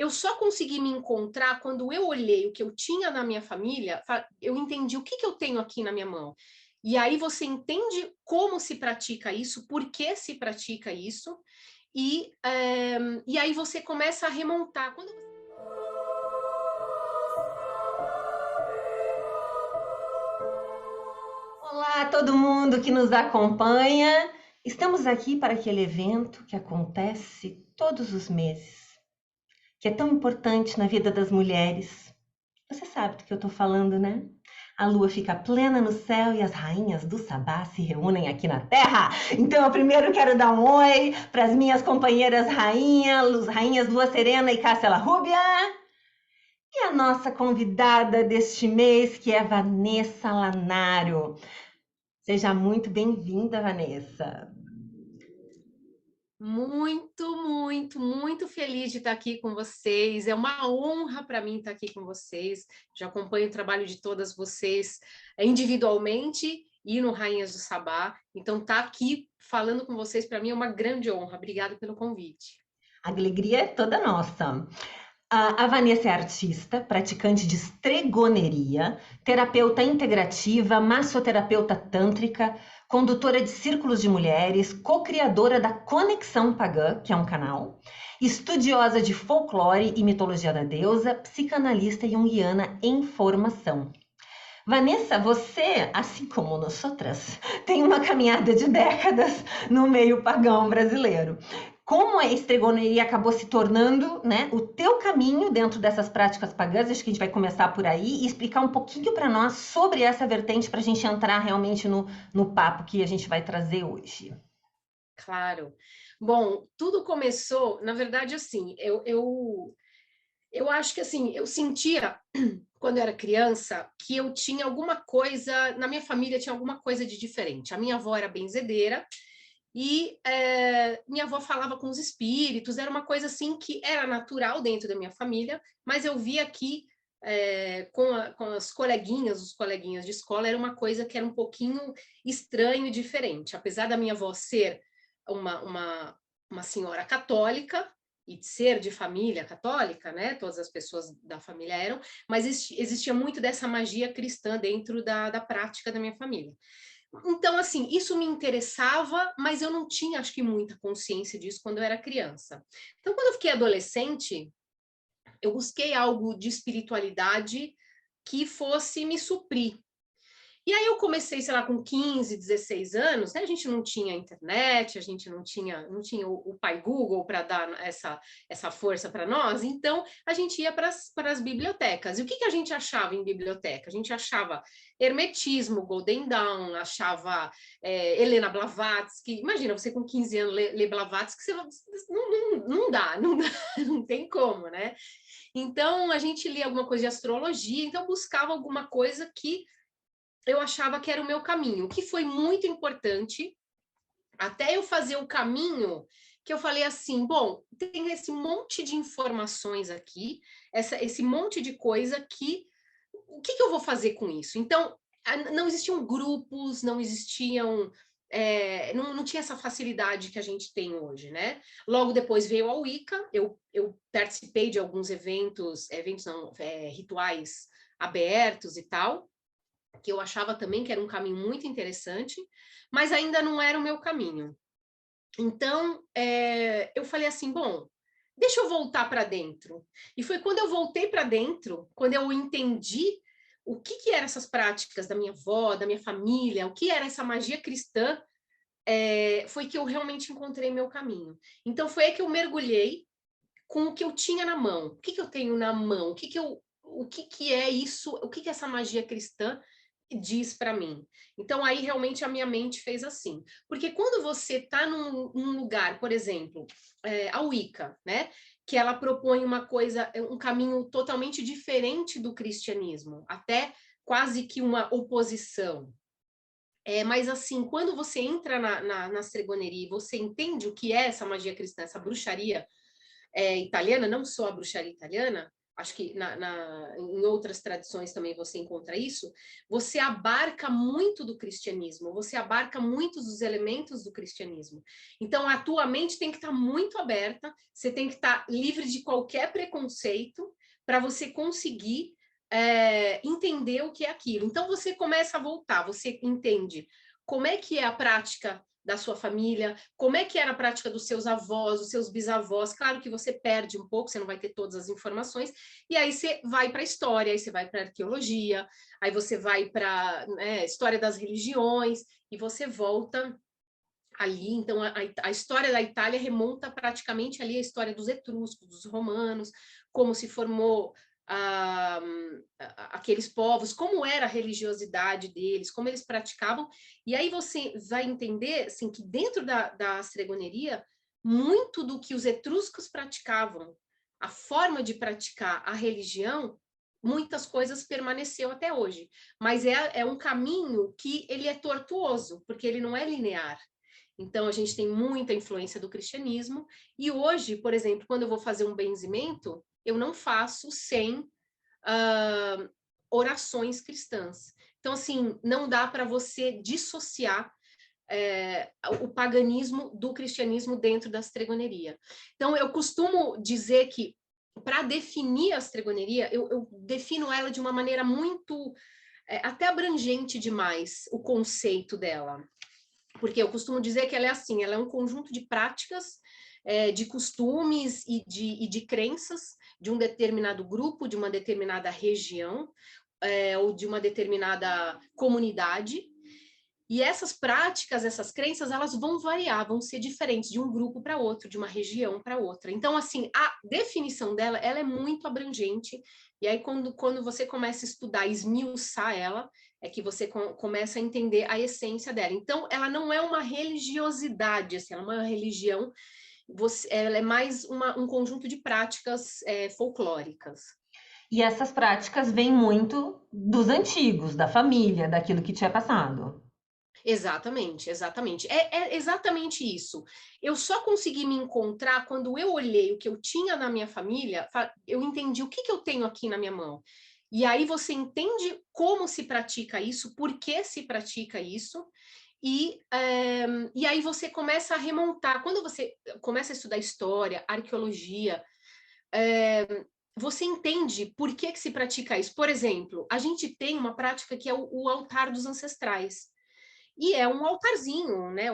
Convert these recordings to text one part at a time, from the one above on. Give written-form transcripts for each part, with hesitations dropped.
eu só consegui me encontrar quando eu olhei o que eu tinha na minha família, eu entendi o que que eu tenho aqui na minha mão. E aí você entende como se pratica isso, por que se pratica isso, e aí você começa a remontar. Olá, todo mundo que nos acompanha. Estamos aqui para aquele evento que acontece todos os meses, que é tão importante na vida das mulheres. Você sabe do que eu estou falando, né? A lua fica plena no céu e as rainhas do Sabá se reúnem aqui na Terra. Então, eu primeiro quero dar um oi para as minhas companheiras rainhas Lua Serena e Cássia La Rúbia. E a nossa convidada deste mês, que é Vanessa Lanário. Seja muito bem-vinda, Vanessa. Muito, muito, muito feliz de estar aqui com vocês. É uma honra para mim estar aqui com vocês. Já acompanho o trabalho de todas vocês individualmente e no Rainhas do Sabá. Então, estar aqui falando com vocês para mim é uma grande honra. Obrigada pelo convite. A alegria é toda nossa. A Vanessa é artista, praticante de estregoneria, terapeuta integrativa, massoterapeuta tântrica, condutora de círculos de mulheres, co-criadora da Conexão Pagã, que é um canal, estudiosa de folclore e mitologia da deusa, psicanalista junguiana em formação. Vanessa, você, assim como nós outras, tem uma caminhada de décadas no meio pagão brasileiro. Como a estregoneria acabou se tornando, né, o teu caminho dentro dessas práticas pagãs, acho que a gente vai começar por aí e explicar um pouquinho para nós sobre essa vertente para a gente entrar realmente no papo que a gente vai trazer hoje. Claro. Bom, tudo começou, na verdade, assim, eu acho que assim, eu sentia quando eu era criança que eu tinha alguma coisa, na minha família tinha alguma coisa de diferente. A minha avó era benzedeira e minha avó falava com os espíritos, era uma coisa assim que era natural dentro da minha família, mas eu via que com as coleguinhas, os coleguinhas de escola, era uma coisa que era um pouquinho estranho e diferente. Apesar da minha avó ser uma, uma, uma senhora católica, e ser de família católica, né? Todas as pessoas da família eram, mas existia muito dessa magia cristã dentro da prática da minha família. Então, assim, isso me interessava, mas eu não tinha, acho que, muita consciência disso quando eu era criança. Então, quando eu fiquei adolescente, eu busquei algo de espiritualidade que fosse me suprir. E aí eu comecei, sei lá, com 15, 16 anos, né? A gente não tinha internet, a gente não tinha o pai Google para dar essa força para nós, então a gente ia para as bibliotecas. E o que, que a gente achava em biblioteca? A gente achava Hermetismo, Golden Dawn, achava Helena Blavatsky. Imagina, você com 15 anos ler Blavatsky, você não dá, não dá, não tem como, né? Então a gente lia alguma coisa de astrologia, então buscava alguma coisa que eu achava que era o meu caminho, o que foi muito importante até eu fazer o caminho que eu falei assim, bom, tem esse monte de informações aqui, esse monte de coisa que o que, que eu vou fazer com isso? Então, não existiam grupos, não existiam não tinha essa facilidade que a gente tem hoje, né? Logo depois veio a Wicca, eu participei de alguns eventos não, rituais abertos e tal, que eu achava também que era um caminho muito interessante, mas ainda não era o meu caminho. Então, eu falei assim, bom, deixa eu voltar para dentro. E foi quando eu voltei para dentro, quando eu entendi o que, que eram essas práticas da minha avó, da minha família, o que era essa magia cristã, foi que eu realmente encontrei meu caminho. Então, foi aí que eu mergulhei com o que eu tinha na mão. O que, que eu tenho na mão? O que, que é isso? O que, que é essa magia cristã diz para mim? Então, aí realmente a minha mente fez assim. Porque quando você está num lugar, por exemplo, a Wicca, né? Que ela propõe uma coisa, um caminho totalmente diferente do cristianismo, até quase que uma oposição. Mas assim, quando você entra na stregoneria e você entende o que é essa magia cristã, essa bruxaria italiana, não só a bruxaria italiana, acho que em outras tradições também você encontra isso, você abarca muito do cristianismo, você abarca muitos dos elementos do cristianismo. Então, a tua mente tem que estar muito aberta, você tem que estar livre de qualquer preconceito para você conseguir entender o que é aquilo. Então, você começa a voltar, você entende como é que é a prática da sua família, como é que era a prática dos seus avós, dos seus bisavós. Claro que você perde um pouco, você não vai ter todas as informações, e aí você vai para a história, aí você vai para a arqueologia, aí você vai para história das religiões, e você volta ali. Então, a história da Itália remonta praticamente ali à história dos etruscos, dos romanos, como se formou aqueles povos, como era a religiosidade deles, como eles praticavam, e aí você vai entender assim, que dentro da astregoneria, muito do que os etruscos praticavam, a forma de praticar a religião, muitas coisas permaneceu até hoje, mas é um caminho que ele é tortuoso, porque ele não é linear. Então, a gente tem muita influência do cristianismo, e hoje, por exemplo, quando eu vou fazer um benzimento, eu não faço sem orações cristãs. Então, assim, não dá para você dissociar o paganismo do cristianismo dentro da astregoneria. Então, eu costumo dizer que, para definir a astregoneria, eu defino ela de uma maneira muito, até abrangente demais, o conceito dela. Porque eu costumo dizer que ela é assim, ela é um conjunto de práticas, de costumes e de crenças de um determinado grupo, de uma determinada região, ou de uma determinada comunidade. E essas práticas, essas crenças, elas vão variar, vão ser diferentes de um grupo para outro, de uma região para outra. Então, assim, a definição dela, ela é muito abrangente, e aí quando você começa a estudar, esmiuçar ela, é que você começa a entender a essência dela. Então, ela não é uma religiosidade, assim, ela é uma religião, ela é mais um conjunto de práticas folclóricas. E essas práticas vêm muito dos antigos, da família, daquilo que tinha passado. Exatamente, exatamente. É exatamente isso. Eu só consegui me encontrar quando eu olhei o que eu tinha na minha família, eu entendi o que eu tenho aqui na minha mão. E aí você entende como se pratica isso, por que se pratica isso, e aí você começa a remontar. Quando você começa a estudar história, arqueologia, você entende por que se pratica isso. Por exemplo, a gente tem uma prática que é o altar dos ancestrais. E é um altarzinho, né?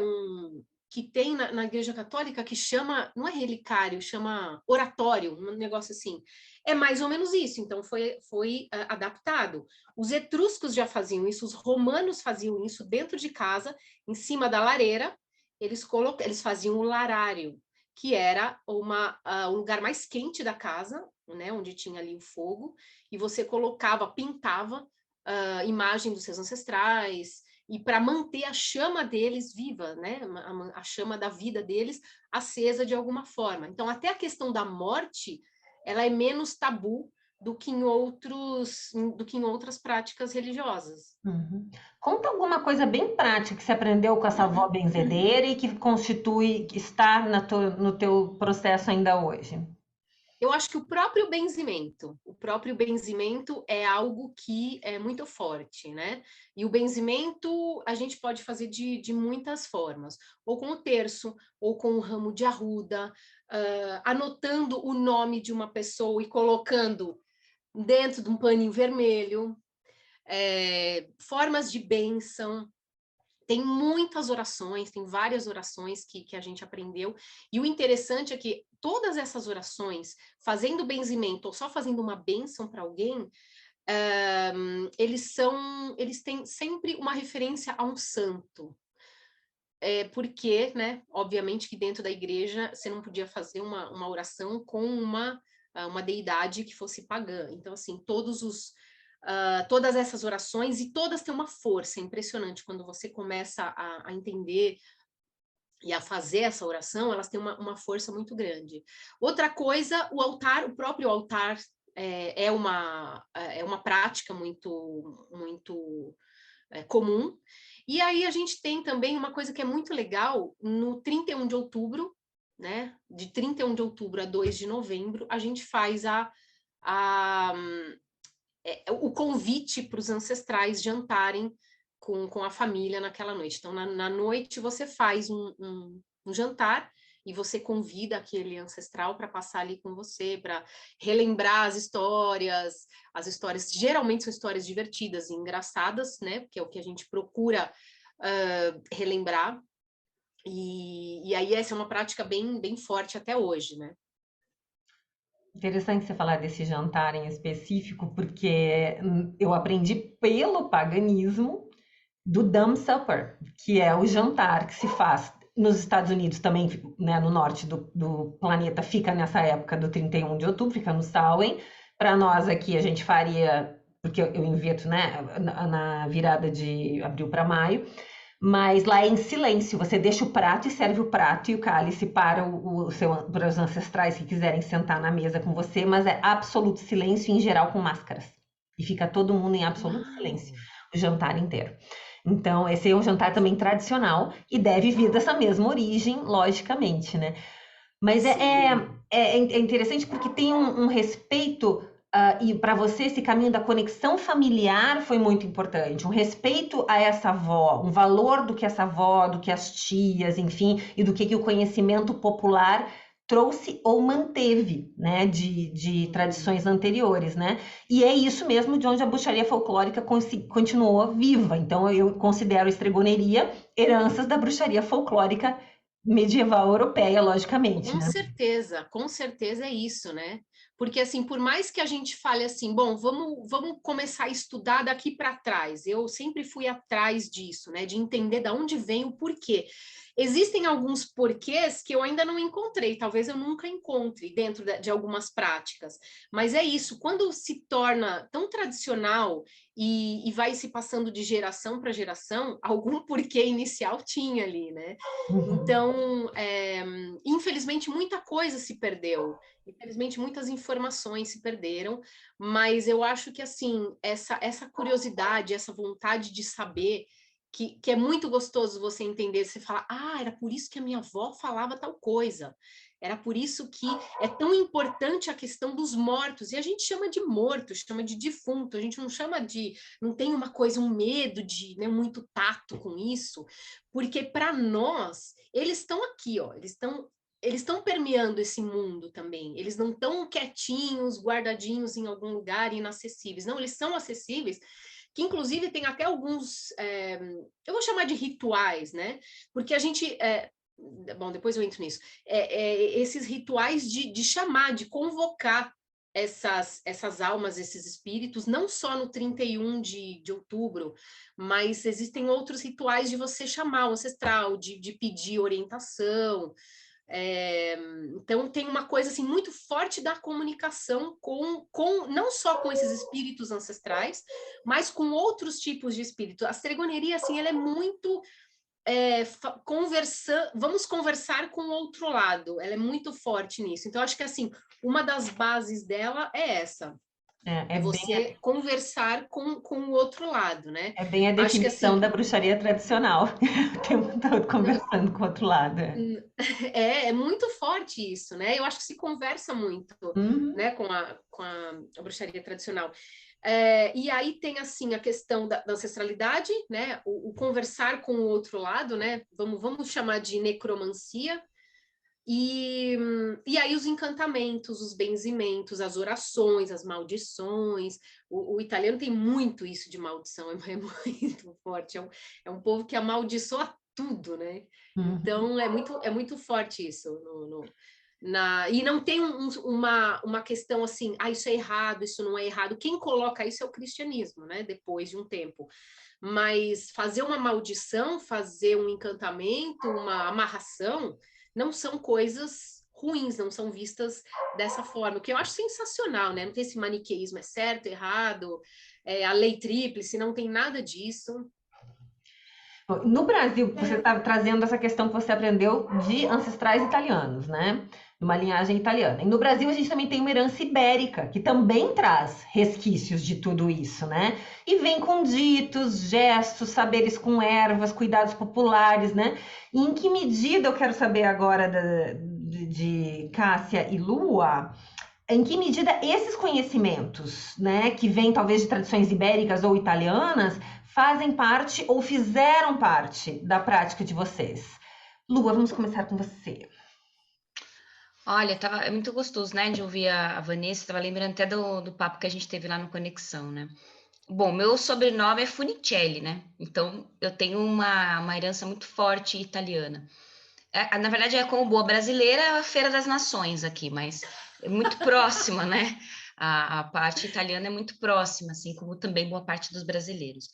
Que tem na Igreja Católica que chama, não é relicário, chama oratório, um negócio assim. É mais ou menos isso, então foi adaptado. Os etruscos já faziam isso, os romanos faziam isso dentro de casa, em cima da lareira, eles faziam o larário, que era um lugar mais quente da casa, né? Onde tinha ali o fogo, e você pintava a imagem dos seus ancestrais, e para manter a chama deles viva, né? A chama da vida deles acesa de alguma forma. Então, até a questão da morte, ela é menos tabu do que em outras práticas religiosas. Uhum. Conta alguma coisa bem prática que você aprendeu com essa avó benzedeira e que está no teu processo ainda hoje. Eu acho que o próprio benzimento é algo que é muito forte, né? E o benzimento a gente pode fazer de muitas formas, ou com o terço, ou com o ramo de arruda, anotando o nome de uma pessoa e colocando dentro de um paninho vermelho, formas de bênção. Tem muitas orações, tem várias orações que a gente aprendeu, e o interessante é que todas essas orações, fazendo benzimento ou só fazendo uma bênção para alguém, eles têm sempre uma referência a um santo. Porque, né, obviamente que dentro da igreja você não podia fazer uma oração com uma deidade que fosse pagã. Então, assim, todas essas orações, e todas têm uma força impressionante. Quando você começa a entender e a fazer essa oração, elas têm uma força muito grande. Outra coisa, o próprio altar é uma prática muito comum. E aí a gente tem também uma coisa que é muito legal, no 31 de outubro, né? De 31 de outubro a 2 de novembro, a gente faz a, o convite para os ancestrais jantarem com a família naquela noite. Então, na noite, você faz um jantar e você convida aquele ancestral para passar ali com você, para relembrar as histórias geralmente são histórias divertidas e engraçadas, né? Que é o que a gente procura relembrar. E aí essa é uma prática bem forte até hoje, né? Interessante você falar desse jantar em específico, porque eu aprendi pelo paganismo do Dumb Supper, que é o jantar que se faz nos Estados Unidos também, né, no norte do planeta, fica nessa época do 31 de outubro, fica no Samhain. Para nós aqui, a gente faria, porque eu inverto, né, na virada de abril para maio, mas lá é em silêncio, você deixa o prato e serve o prato e o cálice para os ancestrais que quiserem sentar na mesa com você, mas é absoluto silêncio, em geral com máscaras. E fica todo mundo em absoluto silêncio, Uau! o jantar inteiro. Então, esse é um jantar também tradicional e deve vir dessa mesma origem, logicamente, né? Mas é interessante porque tem um respeito, e para você esse caminho da conexão familiar foi muito importante, um respeito a essa avó, um valor do que essa avó, do que as tias, enfim, e do que o conhecimento popular trouxe ou manteve, né, de tradições anteriores, né? E é isso mesmo de onde a bruxaria folclórica continuou viva. Então eu considero a estregoneria heranças da bruxaria folclórica medieval europeia, logicamente, né? Com certeza é isso, né? Porque assim, por mais que a gente fale assim, bom, vamos começar a estudar daqui para trás. Eu sempre fui atrás disso, né? De entender de onde vem o porquê. Existem alguns porquês que eu ainda não encontrei, talvez eu nunca encontre dentro de algumas práticas. Mas é isso, quando se torna tão tradicional e vai se passando de geração para geração, algum porquê inicial tinha ali, né? Uhum. Então, infelizmente, muita coisa se perdeu. Infelizmente, muitas informações se perderam, mas eu acho que, assim, essa curiosidade, essa vontade de saber, que é muito gostoso você entender, você fala, era por isso que a minha avó falava tal coisa. Era por isso que é tão importante a questão dos mortos. E a gente chama de morto, chama de defunto. A gente não chama de... Não tem uma coisa, um medo de, né, muito tato com isso. Porque para nós, eles estão aqui, ó, eles estão permeando esse mundo também. Eles não estão quietinhos, guardadinhos em algum lugar, inacessíveis. Não, eles são acessíveis, que inclusive tem até alguns, eu vou chamar de rituais, né? Porque a gente, bom, depois eu entro nisso, esses rituais de chamar, de convocar essas almas, esses espíritos, não só no 31 de outubro, mas existem outros rituais de você chamar o ancestral, de pedir orientação. Então tem uma coisa assim muito forte da comunicação com não só com esses espíritos ancestrais, mas com outros tipos de espírito. A ceregoneria assim, ela é muito vamos conversar com o outro lado. Ela é muito forte nisso. Então acho que assim uma das bases dela é essa. É É bem, você conversar com o outro lado, né? é bem a Acho que definição assim, da bruxaria tradicional. O tempo todo conversando com o outro lado. é muito forte isso, né? Eu acho que se conversa muito, Uhum. né, com a bruxaria tradicional. E aí tem assim a questão da ancestralidade, né? O conversar com o outro lado, né? Vamos chamar de necromancia. E aí os encantamentos, os benzimentos, as orações, as maldições. O italiano tem muito isso de maldição, é muito forte. É um povo que amaldiçoa tudo, né? Uhum. Então é muito forte isso. E não tem uma questão assim, isso é errado, isso não é errado. Quem coloca isso é o cristianismo, né? Depois de um tempo. Mas fazer uma maldição, fazer um encantamento, uma amarração, não são coisas ruins, não são vistas dessa forma, o que eu acho sensacional, né? Não tem esse maniqueísmo, é certo, errado, a lei tríplice, não tem nada disso. No Brasil, você É. está trazendo essa questão que você aprendeu de ancestrais italianos, né? De uma linhagem italiana. E no Brasil, a gente também tem uma herança ibérica, que também traz resquícios de tudo isso, né? E vem com ditos, gestos, saberes com ervas, cuidados populares, né? E em que medida, eu quero saber agora de Cássia e Lua, em que medida esses conhecimentos, né, que vêm talvez de tradições ibéricas ou italianas, fazem parte ou fizeram parte da prática de vocês? Lua, vamos começar com você. Olha, é muito gostoso, né, de ouvir a Vanessa, estava lembrando até do papo que a gente teve lá no Conexão, né? Bom, meu sobrenome é Funicelli, né? Então, eu tenho uma herança muito forte italiana. Na verdade, é como boa brasileira, a Feira das Nações aqui, mas é muito próxima, né? A parte italiana é muito próxima, assim como também boa parte dos brasileiros.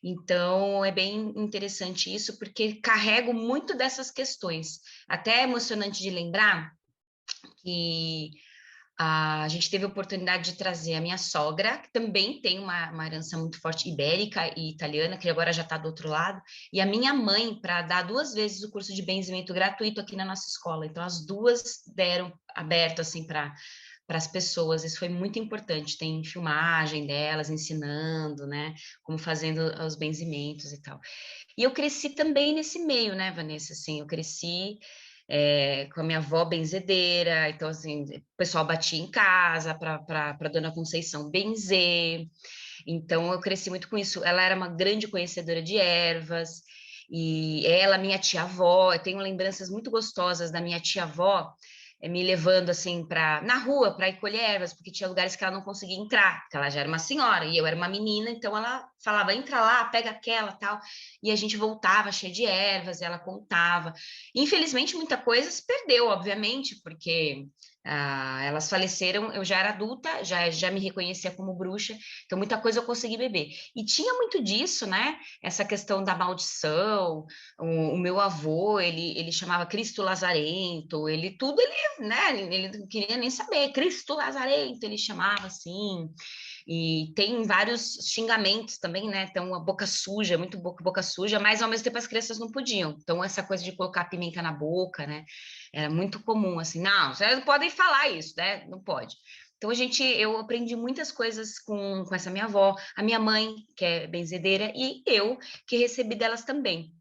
Então, é bem interessante isso, porque carrego muito dessas questões. Até é emocionante de lembrar que a gente teve a oportunidade de trazer a minha sogra, que também tem uma herança muito forte ibérica e italiana, que agora já está do outro lado, e a minha mãe, para dar 2 vezes o curso de benzimento gratuito aqui na nossa escola. Então, as duas deram aberto assim para as pessoas. Isso foi muito importante. Tem filmagem delas ensinando, né, como fazendo os benzimentos e tal. E eu cresci também nesse meio, né, Vanessa? Assim, eu cresci com a minha avó benzedeira, então, assim, o pessoal batia em casa para Dona Conceição benzer, então eu cresci muito com isso. Ela era uma grande conhecedora de ervas, e ela, minha tia-avó, eu tenho lembranças muito gostosas da minha tia-avó, me levando assim para na rua para ir colher ervas, porque tinha lugares que ela não conseguia entrar, porque ela já era uma senhora e eu era uma menina, então ela falava: entra lá, pega aquela, tal, e a gente voltava cheia de ervas, e ela contava. Infelizmente muita coisa se perdeu, obviamente, porque elas faleceram, eu já era adulta, já me reconhecia como bruxa, então muita coisa eu consegui beber. E tinha muito disso, né? Essa questão da maldição. O meu avô, ele chamava Cristo Lazarento, ele tudo, né? Ele não queria nem saber, Cristo Lazarento, ele chamava assim. E tem vários xingamentos também, né? Então, a boca suja, muito boca suja, mas ao mesmo tempo as crianças não podiam. Então, essa coisa de colocar pimenta na boca, né? Era muito comum, assim, não, vocês não podem falar isso, né? Não pode. Então, eu aprendi muitas coisas com essa minha avó, a minha mãe, que é benzedeira, e eu, que recebi delas também.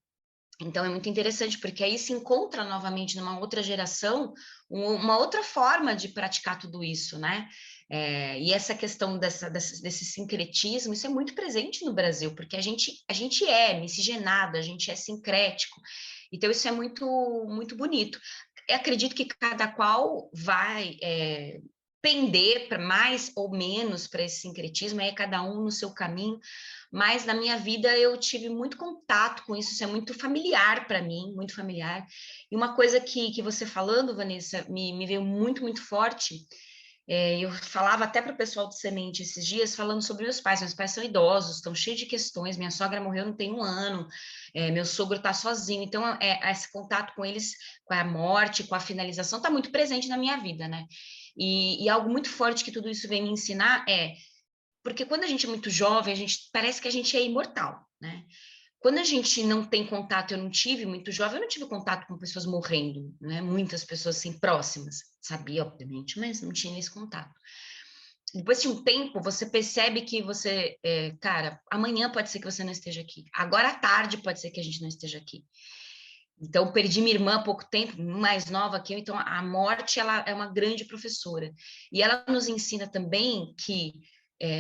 Então, é muito interessante, porque aí se encontra novamente numa outra geração uma outra forma de praticar tudo isso, né? E essa questão desse sincretismo, isso é muito presente no Brasil, porque a gente é miscigenado, a gente é sincrético. Então, isso é muito, muito bonito. Eu acredito que cada qual vai pender para mais ou menos para esse sincretismo, é cada um no seu caminho, mas na minha vida eu tive muito contato com isso é muito familiar para mim, muito familiar. E uma coisa que você falando, Vanessa, me veio muito, muito forte. Eu falava até para o pessoal de semente esses dias, falando sobre meus pais são idosos, estão cheios de questões, minha sogra morreu não tem um ano, meu sogro está sozinho, então esse contato com eles, com a morte, com a finalização, está muito presente na minha vida, né? E algo muito forte que tudo isso vem me ensinar porque quando a gente é muito jovem, parece que a gente é imortal, né? Quando a gente não tem contato, eu não tive muito jovem, eu não tive contato com pessoas morrendo, né? Muitas pessoas assim próximas, sabia, obviamente, mas não tinha esse contato. Depois de um tempo, você percebe que cara, amanhã pode ser que você não esteja aqui, agora à tarde pode ser que a gente não esteja aqui. Então, perdi minha irmã há pouco tempo, mais nova que eu, então a morte, ela é uma grande professora. E ela nos ensina também que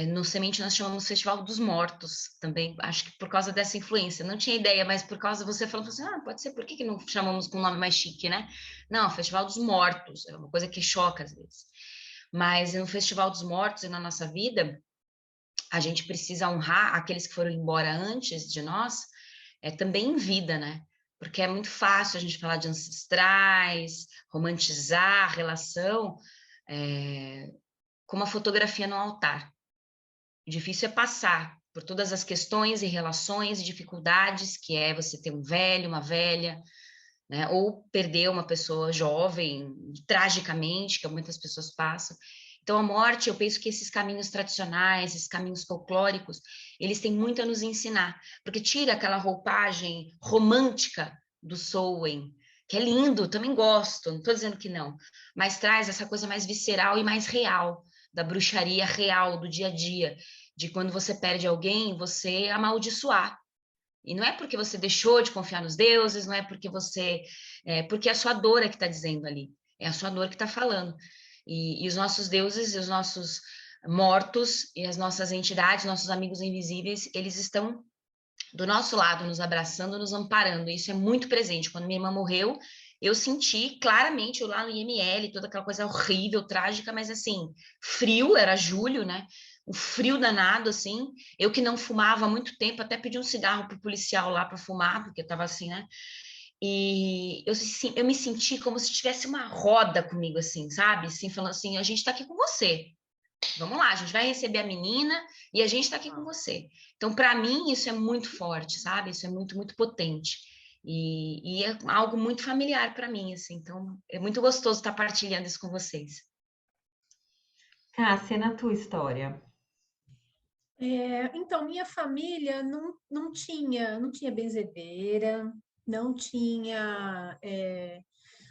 no Semente nós chamamos Festival dos Mortos também, acho que por causa dessa influência. Não tinha ideia, mas por causa você falando assim, pode ser, por que não chamamos com um nome mais chique, né? Não, Festival dos Mortos, é uma coisa que choca às vezes. Mas no Festival dos Mortos e na nossa vida, a gente precisa honrar aqueles que foram embora antes de nós, também em vida, né? Porque é muito fácil a gente falar de ancestrais, romantizar a relação com uma fotografia no altar. O difícil é passar por todas as questões e relações e dificuldades que é você ter um velho, uma velha, né? Ou perder uma pessoa jovem, tragicamente, que muitas pessoas passam. Então, a morte, eu penso que esses caminhos tradicionais, esses caminhos folclóricos, eles têm muito a nos ensinar, porque tira aquela roupagem romântica do Samhain, que é lindo, também gosto, não estou dizendo que não, mas traz essa coisa mais visceral e mais real, da bruxaria real, do dia a dia, de quando você perde alguém, você amaldiçoar. E não é porque você deixou de confiar nos deuses, não é porque porque é a sua dor que está dizendo ali, é a sua dor que está falando. E os nossos deuses e os nossos mortos e as nossas entidades, nossos amigos invisíveis, eles estão do nosso lado, nos abraçando, nos amparando. Isso é muito presente. Quando minha irmã morreu, eu senti claramente eu lá no IML, toda aquela coisa horrível, trágica, mas assim, frio, era julho, né? Um frio danado, assim. Eu que não fumava há muito tempo, até pedi um cigarro pro policial lá para fumar, porque eu tava assim, né? E eu me senti como se tivesse uma roda comigo, assim, sabe? Assim, falando assim, a gente tá aqui com você. Vamos lá, a gente vai receber a menina e a gente está aqui com você. Então, para mim, isso é muito forte, sabe? Isso é muito, muito potente. E é algo muito familiar para mim, assim. Então, é muito gostoso estar partilhando isso com vocês. Cássia, na tua história. Então, minha família não tinha benzedeira, não tinha.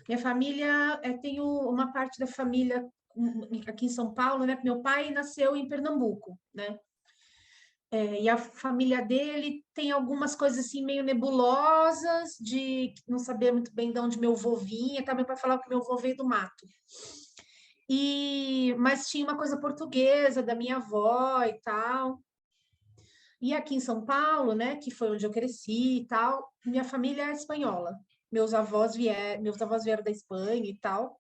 Minha família, tenho uma parte da família aqui em São Paulo, né? Meu pai nasceu em Pernambuco, né? E a família dele tem algumas coisas assim meio nebulosas, de não saber muito bem de onde meu avô vinha, tá? Meu pai falava que meu avô veio do mato. Mas tinha uma coisa portuguesa da minha avó e tal. E aqui em São Paulo, né, que foi onde eu cresci e tal, minha família é espanhola. Meus avós vieram da Espanha e tal.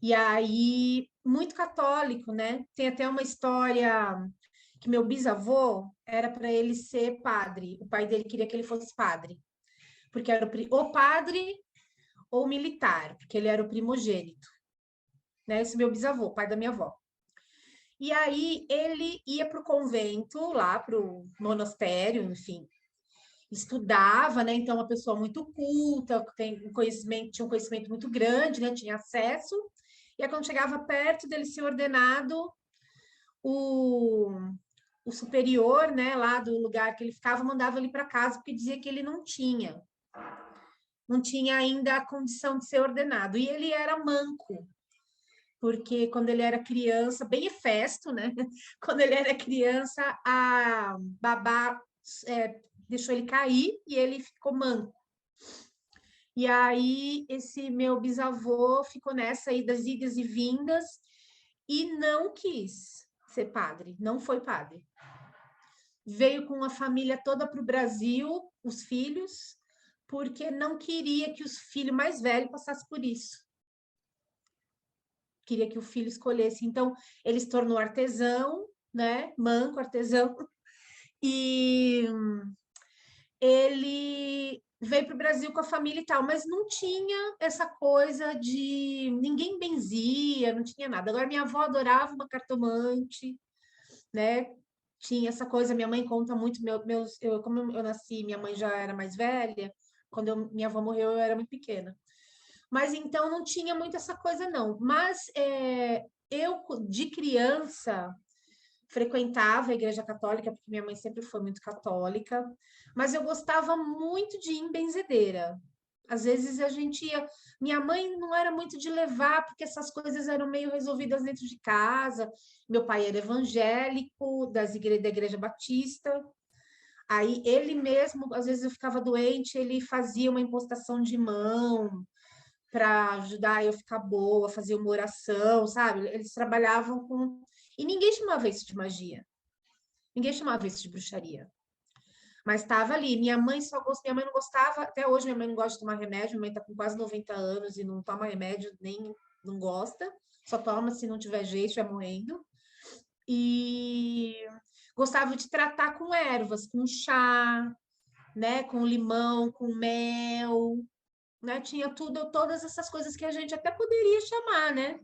E aí, muito católico, né? Tem até uma história que meu bisavô era para ele ser padre. O pai dele queria que ele fosse padre, porque era o padre ou militar, porque ele era o primogênito, né? Esse meu bisavô, pai da minha avó. E aí ele ia para o convento, lá para o monastério, enfim, estudava, né? Então, uma pessoa muito culta, tinha um conhecimento muito grande, né? Tinha acesso. E aí, quando chegava perto dele ser ordenado, o, o superior, né, lá do lugar que ele ficava, mandava ele para casa, porque dizia que ele não tinha ainda a condição de ser ordenado. E ele era manco, porque quando ele era criança, bem festo, né? Quando ele era criança, a babá deixou ele cair e ele ficou manco. E aí, esse meu bisavô ficou nessa aí das idas e vindas e não quis ser padre, não foi padre. Veio com a família toda para o Brasil, os filhos, porque não queria que os filhos mais velhos passassem por isso. Queria que o filho escolhesse. Então, ele se tornou artesão, né? Manco, artesão. E ele veio para o Brasil com a família e tal, mas não tinha essa coisa de ninguém benzia, não tinha nada. Agora, minha avó adorava uma cartomante, né? Tinha essa coisa, minha mãe conta muito, como eu nasci, minha mãe já era mais velha, quando minha avó morreu, eu era muito pequena. Mas então não tinha muito essa coisa, não. Mas eu, de criança, frequentava a igreja católica, porque minha mãe sempre foi muito católica, mas eu gostava muito de ir em benzedeira. Às vezes a gente ia. Minha mãe não era muito de levar, porque essas coisas eram meio resolvidas dentro de casa. Meu pai era evangélico, da Igreja Batista. Aí ele mesmo, às vezes eu ficava doente, ele fazia uma impostação de mão para ajudar eu a ficar boa, fazia uma oração, sabe? Eles trabalhavam com. E ninguém chamava isso de magia. Ninguém chamava isso de bruxaria. Mas estava ali. Minha mãe não gostava, até hoje minha mãe não gosta de tomar remédio, minha mãe está com quase 90 anos e não toma remédio, nem não gosta, só toma se não tiver jeito, estiver morrendo. E gostava de tratar com ervas, com chá, né, com limão, com mel, né? Tinha todas essas coisas que a gente até poderia chamar, né?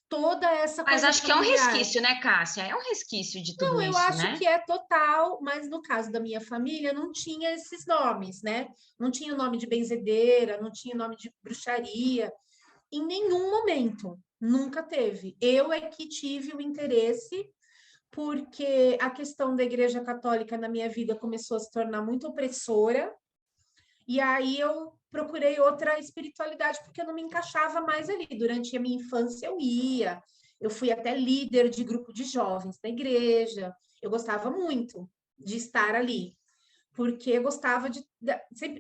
Toda essa Mas coisa acho que é um familiar. resquício, né, Cássia? É um resquício de tudo Não, eu isso, acho né? que é total, mas no caso da minha família não tinha esses nomes, né? Não tinha o nome de benzedeira, não tinha o nome de bruxaria, em nenhum momento, nunca teve. Eu é que tive o interesse, porque a questão da Igreja Católica na minha vida começou a se tornar muito opressora, e aí eu procurei outra espiritualidade, porque eu não me encaixava mais ali. Durante a minha infância eu fui até líder de grupo de jovens da igreja, eu gostava muito de estar ali, porque eu gostava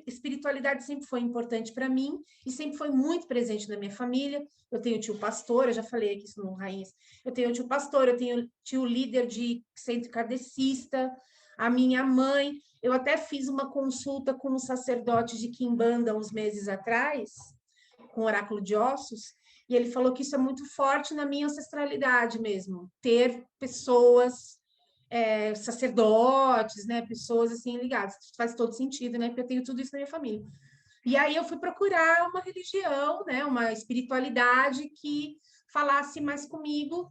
espiritualidade sempre foi importante para mim e sempre foi muito presente na minha família. Eu tenho tio pastor, eu já falei aqui isso no Rainhas. Eu tenho tio pastor, eu tenho tio líder de centro kardecista, a minha mãe. Eu até fiz uma consulta com um sacerdote de Quimbanda uns meses atrás, com oráculo de ossos, e ele falou que isso é muito forte na minha ancestralidade mesmo, ter pessoas sacerdotes, né, pessoas assim ligadas. Faz todo sentido, né, porque eu tenho tudo isso na minha família. E aí eu fui procurar uma religião, né, uma espiritualidade que falasse mais comigo.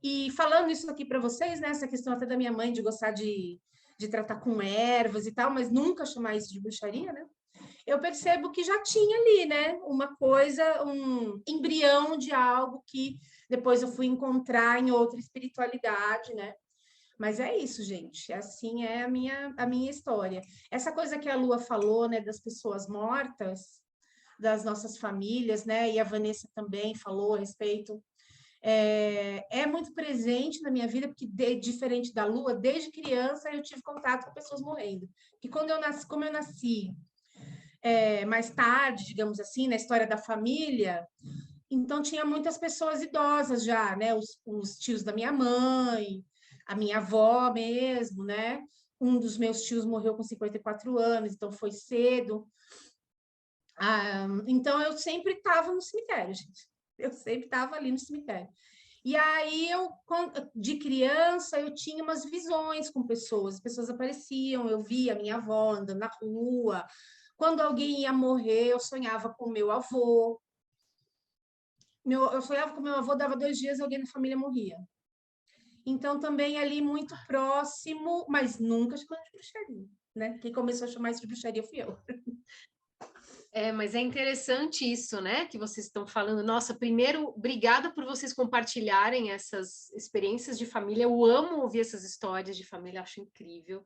E falando isso aqui para vocês, né, essa questão até da minha mãe de gostar de tratar com ervas e tal, mas nunca chamar isso de bruxaria, né? Eu percebo que já tinha ali, né, uma coisa, um embrião de algo que depois eu fui encontrar em outra espiritualidade, né? Mas é isso, gente. Assim é a minha história. Essa coisa que a Lua falou, né, das pessoas mortas, das nossas famílias, né, e a Vanessa também falou a respeito, é muito presente na minha vida, porque diferente da Lua, desde criança eu tive contato com pessoas morrendo. E quando eu nasci, como eu nasci mais tarde, digamos assim, na história da família, então tinha muitas pessoas idosas já, né, os tios da minha mãe, a minha avó mesmo, né? Um dos meus tios morreu com 54 anos, então foi cedo. Então eu sempre estava no cemitério, gente. Eu sempre estava ali no cemitério. E aí de criança, eu tinha umas visões com pessoas, as pessoas apareciam, eu via a minha avó andando na rua. Quando alguém ia morrer, eu sonhava com o meu avô. Eu sonhava com o meu avô, dava 2 dias e alguém na família morria. Então, também ali muito próximo, mas nunca chamando de bruxaria, né? Quem começou a chamar isso de bruxaria fui eu. Mas é interessante isso, né, que vocês estão falando. Nossa, primeiro, obrigada por vocês compartilharem essas experiências de família. Eu amo ouvir essas histórias de família, acho incrível.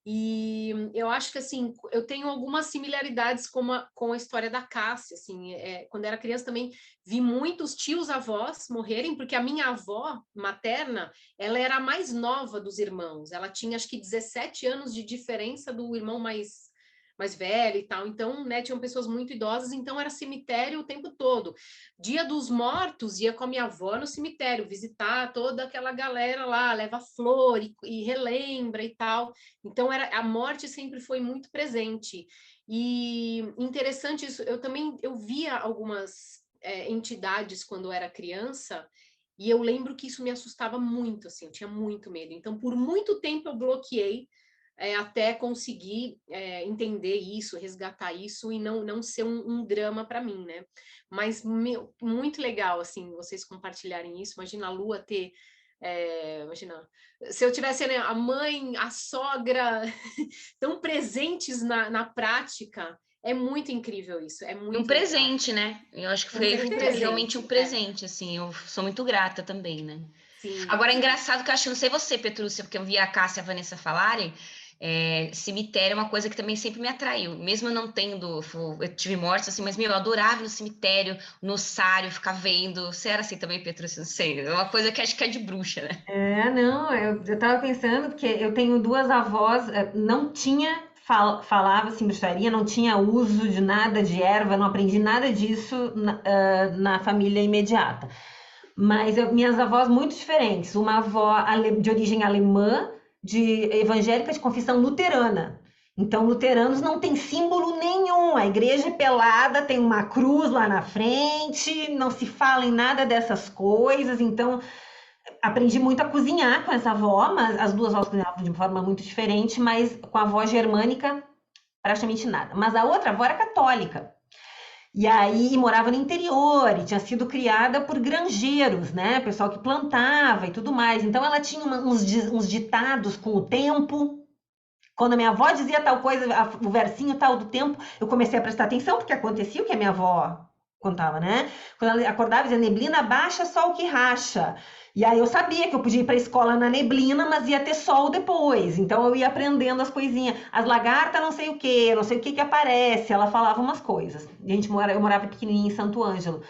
E eu acho que, assim, eu tenho algumas similaridades com a história da Cássia, assim, quando era criança também vi muitos tios-avós morrerem, porque a minha avó materna, ela era a mais nova dos irmãos, ela tinha, acho que, 17 anos de diferença do irmão mais velho e tal, então, né, tinham pessoas muito idosas, então era cemitério o tempo todo. Dia dos Mortos, ia com a minha avó no cemitério, visitar toda aquela galera lá, leva flor e relembra e tal. Então, a morte sempre foi muito presente. E interessante isso, eu via algumas entidades quando eu era criança, e eu lembro que isso me assustava muito, assim, eu tinha muito medo. Então, por muito tempo eu bloqueei, até conseguir entender isso, resgatar isso, e não ser um drama para mim, né? Mas muito legal, assim, vocês compartilharem isso. Imagina a Lua ter... imagina, se eu tivesse, né, a mãe, a sogra tão presentes na prática, é muito incrível isso, é muito Um presente, né? Eu acho que foi realmente um presente, assim, eu sou muito grata também, né? Sim. Agora, é engraçado que eu acho, não sei você, Petrúcia, porque eu vi a Cássia e a Vanessa falarem, cemitério é uma coisa que também sempre me atraiu, mesmo eu não tendo, eu tive mortes assim, mas eu adorava ir no cemitério, no ossário, ficar vendo. Você era assim também, Petrúcia? Não sei, é uma coisa que acho que é de bruxa, né? Não, eu tava pensando, porque eu tenho 2 avós, não tinha, falava assim, bruxaria, não tinha uso de nada de erva, não aprendi nada disso na família imediata. Mas minhas avós muito diferentes, uma avó de origem alemã, evangélica de confissão luterana. Então, luteranos não tem símbolo nenhum, a igreja é pelada, tem uma cruz lá na frente, não se fala em nada dessas coisas. Então, aprendi muito a cozinhar com essa avó, mas as 2 avós cozinhavam de forma muito diferente, mas com a avó germânica, praticamente nada. Mas a outra avó era católica. E aí morava no interior e tinha sido criada por granjeiros, né? Pessoal que plantava e tudo mais. Então ela tinha uns ditados com o tempo. Quando a minha avó dizia tal coisa, o versinho tal do tempo, eu comecei a prestar atenção, porque acontecia o que a minha avó contava, né? Quando ela acordava, dizia, neblina baixa, sol que racha. E aí eu sabia que eu podia ir para a escola na neblina, mas ia ter sol depois. Então eu ia aprendendo as coisinhas. As lagartas não sei o que que aparece. Ela falava umas coisas. Eu morava pequenininha em Santo Ângelo.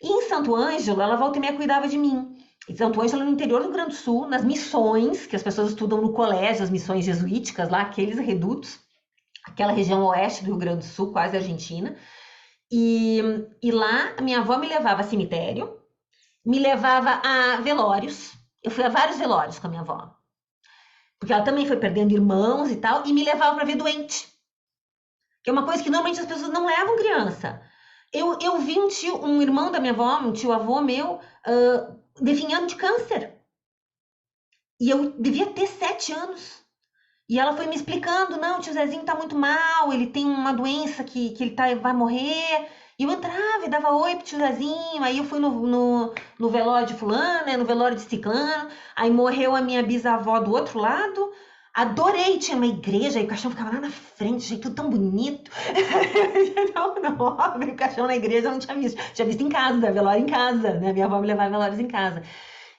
E em Santo Ângelo, ela volta e meia cuidava de mim. E Santo Ângelo no interior do Rio Grande do Sul, nas missões, que as pessoas estudam no colégio, as missões jesuíticas lá, aqueles redutos, aquela região oeste do Rio Grande do Sul, quase Argentina. E lá a minha avó me levava a cemitério, me levava a velórios. Eu fui a vários velórios com a minha avó. Porque ela também foi perdendo irmãos e tal, e me levava para ver doente. Que é uma coisa que normalmente as pessoas não levam criança. Eu vi um irmão da minha avó, um tio-avô meu, definhando de câncer. E eu devia ter 7 anos. E ela foi me explicando, não, o tio Zezinho tá muito mal, ele tem uma doença que ele vai morrer. E eu entrava e dava oi pro tio Zezinho, aí eu fui no velório de fulano, no velório de ciclano, aí morreu a minha bisavó do outro lado. Adorei, tinha uma igreja, e o caixão ficava lá na frente, achei tudo tão bonito. Não, o caixão na igreja eu não tinha visto. Tinha visto em casa, velório em casa, né? Minha avó me levava em velórios em casa.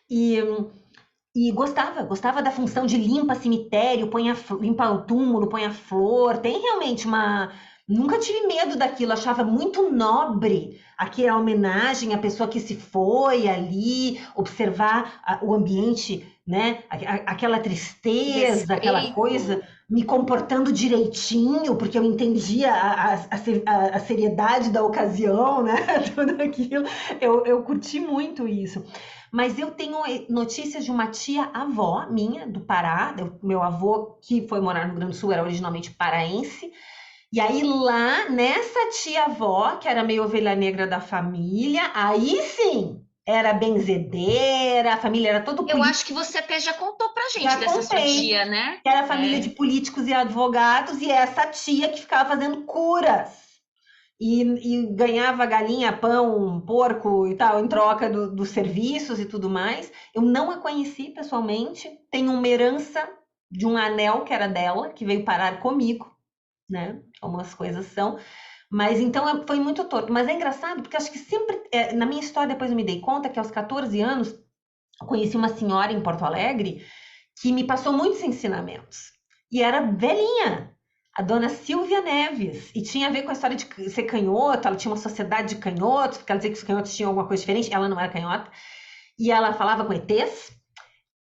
E gostava da função de limpa cemitério, limpa o túmulo, põe a flor. Tem realmente uma... Nunca tive medo daquilo, achava muito nobre aquela homenagem à pessoa que se foi ali, observar o ambiente, né? Aquela tristeza, aquela coisa, me comportando direitinho, porque eu entendia a seriedade da ocasião, né? Tudo aquilo. Eu curti muito isso. Mas eu tenho notícias de uma tia-avó minha, do Pará, meu avô, que foi morar no Rio Grande do Sul, era originalmente paraense. E aí lá, nessa tia-avó, que era meio ovelha negra da família, aí sim, era benzedeira, a família era todo Eu acho que você até já contou pra gente dessa sua tia, né? Que era família de políticos e advogados, e essa tia que ficava fazendo curas. E ganhava galinha, pão, porco e tal, em troca dos serviços e tudo mais. Eu não a conheci pessoalmente, tenho uma herança de um anel que era dela, que veio parar comigo, né? Como as coisas são. Mas então foi muito torto. Mas é engraçado, porque acho que sempre, na minha história, depois eu me dei conta que aos 14 anos, eu conheci uma senhora em Porto Alegre que me passou muitos ensinamentos. E era velhinha, a dona Silvia Neves, e tinha a ver com a história de ser canhoto, ela tinha uma sociedade de canhotos, porque ela dizia que os canhotos tinham alguma coisa diferente, ela não era canhota, e ela falava com ETs,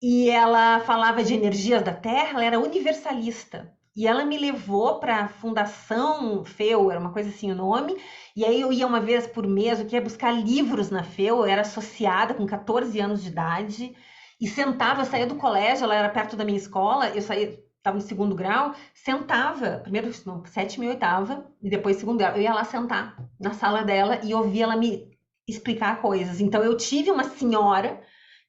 e ela falava de energias da Terra, ela era universalista. E ela me levou para a Fundação FEU, era uma coisa assim o nome, e aí eu ia uma vez por mês, eu queria buscar livros na FEU, eu era associada com 14 anos de idade, e sentava, eu saía do colégio, ela era perto da minha escola, eu saía, estava no 2º grau, sentava, primeiro, no 7ª e 8ª, e depois 2º grau, eu ia lá sentar na sala dela e ouvia ela me explicar coisas. Então eu tive uma senhora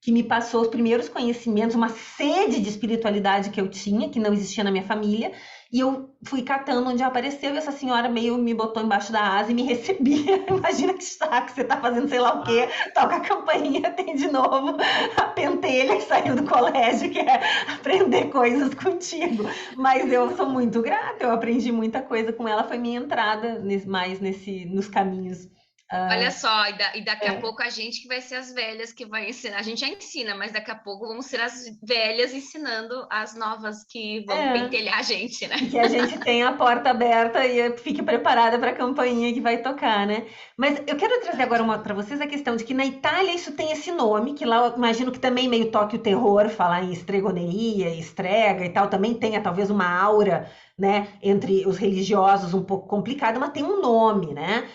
que me passou os primeiros conhecimentos, uma sede de espiritualidade que eu tinha, que não existia na minha família, e eu fui catando onde apareceu, e essa senhora meio me botou embaixo da asa e me recebia. Imagina que saco, você tá fazendo sei lá o quê, toca a campainha, tem de novo a pentelha que saiu do colégio, que é aprender coisas contigo. Mas eu sou muito grata, eu aprendi muita coisa com ela, foi minha entrada nos caminhos. Olha só, e daqui a pouco a gente que vai ser as velhas que vai ensinar. A gente já ensina, mas daqui a pouco vamos ser as velhas ensinando as novas que vão pentelhar a gente, né? Que a gente tenha a porta aberta e fique preparada para a campainha que vai tocar, né? Mas eu quero trazer agora para vocês a questão de que na Itália isso tem esse nome, que lá eu imagino que também meio toque o terror, falar em estregoneria, estrega e tal, também tenha talvez uma aura, né, entre os religiosos um pouco complicada, mas tem um nome, né?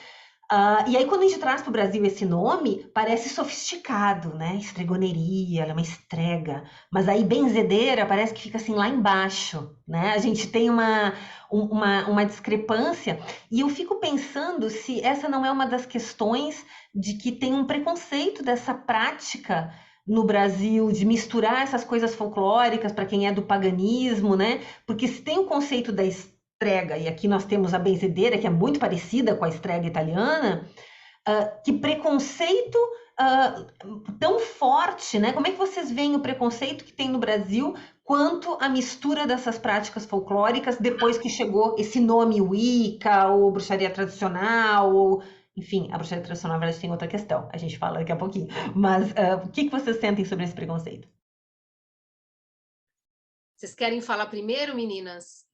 E aí, quando a gente traz para o Brasil esse nome, parece sofisticado, né? Estregoneria, ela é uma estrega. Mas aí, benzedeira, parece que fica assim lá embaixo, né? A gente tem uma discrepância. E eu fico pensando se essa não é uma das questões de que tem um preconceito dessa prática no Brasil, de misturar essas coisas folclóricas para quem é do paganismo, né? Porque se tem o conceito da estrega, e aqui nós temos a benzedeira, que é muito parecida com a estrega italiana, que preconceito tão forte, né? Como é que vocês veem o preconceito que tem no Brasil quanto à mistura dessas práticas folclóricas depois que chegou esse nome Wicca, ou bruxaria tradicional, ou... Enfim, a bruxaria tradicional, na verdade, tem outra questão, a gente fala daqui a pouquinho. Mas o que vocês sentem sobre esse preconceito? Vocês querem falar primeiro, meninas?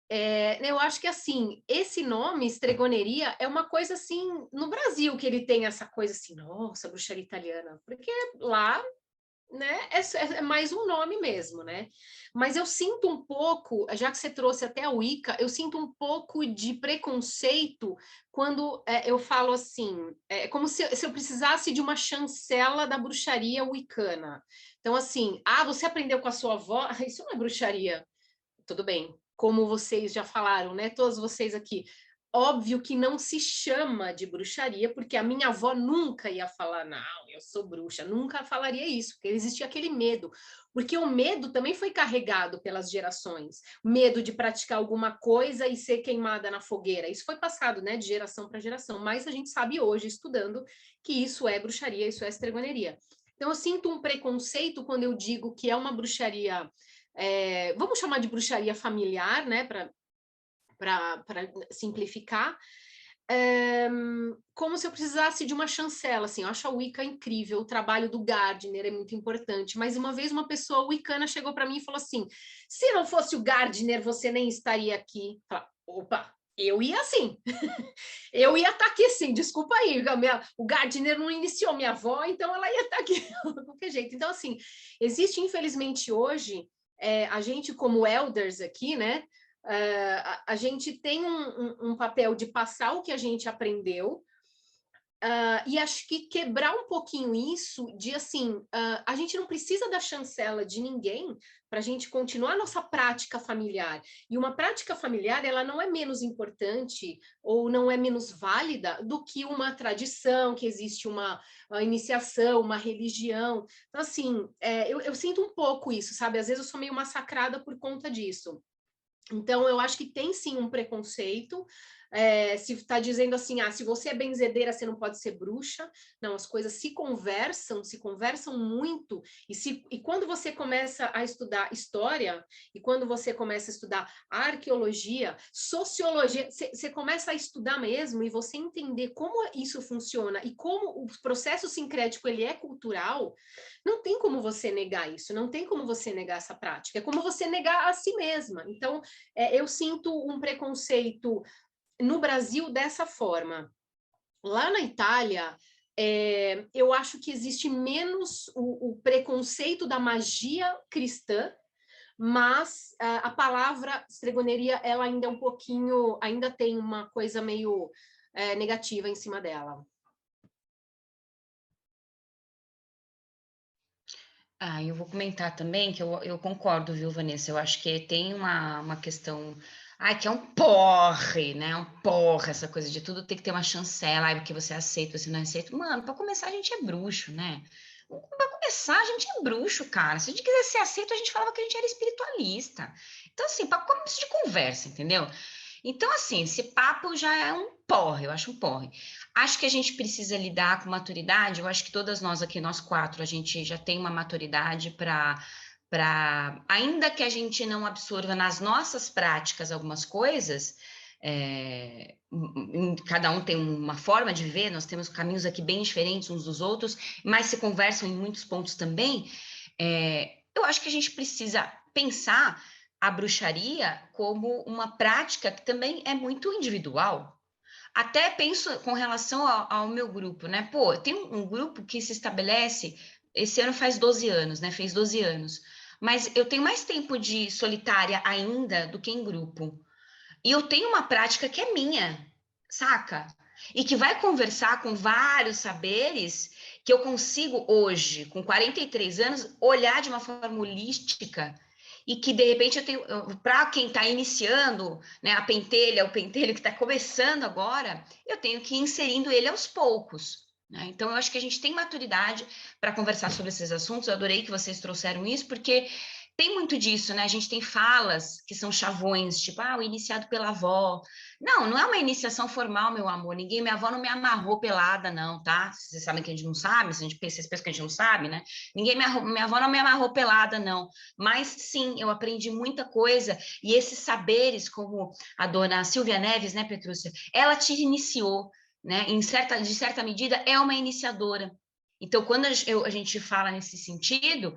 Eu acho que, assim, esse nome, estregoneria, é uma coisa, assim, no Brasil, que ele tem essa coisa assim, nossa, bruxaria italiana, porque lá, né, é mais um nome mesmo, né? Mas eu sinto um pouco, já que você trouxe até a Wicca, eu sinto um pouco de preconceito quando eu falo assim, é como se eu precisasse de uma chancela da bruxaria wicana. Então, assim, você aprendeu com a sua avó? Isso não é bruxaria. Tudo bem, como vocês já falaram, né? Todos vocês aqui. Óbvio que não se chama de bruxaria, porque a minha avó nunca ia falar, não, eu sou bruxa, nunca falaria isso, porque existia aquele medo. Porque o medo também foi carregado pelas gerações. Medo de praticar alguma coisa e ser queimada na fogueira. Isso foi passado, né, de geração para geração. Mas a gente sabe hoje, estudando, que isso é bruxaria, isso é estregoneria. Então, eu sinto um preconceito quando eu digo que é uma bruxaria vamos chamar de bruxaria familiar, né, para simplificar, como se eu precisasse de uma chancela, assim, eu acho a Wicca incrível, o trabalho do Gardner é muito importante, mas uma vez uma pessoa wicana chegou para mim e falou assim, se não fosse o Gardner, você nem estaria aqui. Falei, opa, eu ia assim, eu ia estar aqui sim, desculpa aí, o Gardner não iniciou minha avó, então ela ia estar aqui de qualquer jeito. Então, assim, existe infelizmente hoje, a gente como elders aqui, né, a gente tem um papel de passar o que a gente aprendeu, e acho que quebrar um pouquinho isso de assim, a gente não precisa da chancela de ninguém para a gente continuar a nossa prática familiar. E uma prática familiar, ela não é menos importante ou não é menos válida do que uma tradição, que existe uma iniciação, uma religião. Então, assim, eu sinto um pouco isso, sabe? Às vezes eu sou meio massacrada por conta disso. Então, eu acho que tem sim um preconceito. Se está dizendo assim, se você é benzedeira, você não pode ser bruxa. Não, as coisas se conversam muito. E quando você começa a estudar história, e quando você começa a estudar arqueologia, sociologia, você começa a estudar mesmo e você entender como isso funciona e como o processo sincrético ele é cultural, não tem como você negar isso, não tem como você negar essa prática. É como você negar a si mesma. Então, eu sinto um preconceito no Brasil dessa forma. Lá na Itália, eu acho que existe menos o preconceito da magia cristã, mas a palavra estregoneria, ela ainda é um pouquinho, ainda tem uma coisa meio negativa em cima dela. Eu vou comentar também que eu concordo, viu, Vanessa? Eu acho que tem uma questão. Que é um porre, né? Um porre, essa coisa de tudo tem que ter uma chancela, porque você aceita, você não aceita. Mano, para começar, a gente é bruxo, né? Para começar, a gente é bruxo, cara. Se a gente quisesse ser aceito, a gente falava que a gente era espiritualista. Então, assim, para começo de conversa, entendeu? Então, assim, esse papo já é um porre, eu acho um porre. Acho que a gente precisa lidar com maturidade, eu acho que todas nós aqui, nós quatro, a gente já tem uma maturidade ainda que a gente não absorva nas nossas práticas algumas coisas, cada um tem uma forma de ver, nós temos caminhos aqui bem diferentes uns dos outros, mas se conversam em muitos pontos também, eu acho que a gente precisa pensar a bruxaria como uma prática que também é muito individual. Até penso com relação ao meu grupo, né? Pô, tem um grupo que se estabelece, esse ano faz 12 anos, né? Fez 12 anos. Mas eu tenho mais tempo de solitária ainda do que em grupo. E eu tenho uma prática que é minha, saca? E que vai conversar com vários saberes que eu consigo hoje, com 43 anos, olhar de uma forma holística e que, de repente, eu tenho, para quem está iniciando, né, o pentelho que está começando agora, eu tenho que ir inserindo ele aos poucos. Né? Então, eu acho que a gente tem maturidade para conversar sobre esses assuntos. Eu adorei que vocês trouxeram isso, porque tem muito disso, né? A gente tem falas que são chavões, tipo, o iniciado pela avó. Não é uma iniciação formal, meu amor. Minha avó não me amarrou pelada, não, tá? Vocês sabem que a gente não sabe, vocês pensam que a gente não sabe, né? Minha avó não me amarrou pelada, não. Mas sim, eu aprendi muita coisa, e esses saberes, como a dona Silvia Neves, né, Petrúcia? Ela te iniciou, né? De certa medida, é uma iniciadora. Então, quando a gente fala nesse sentido,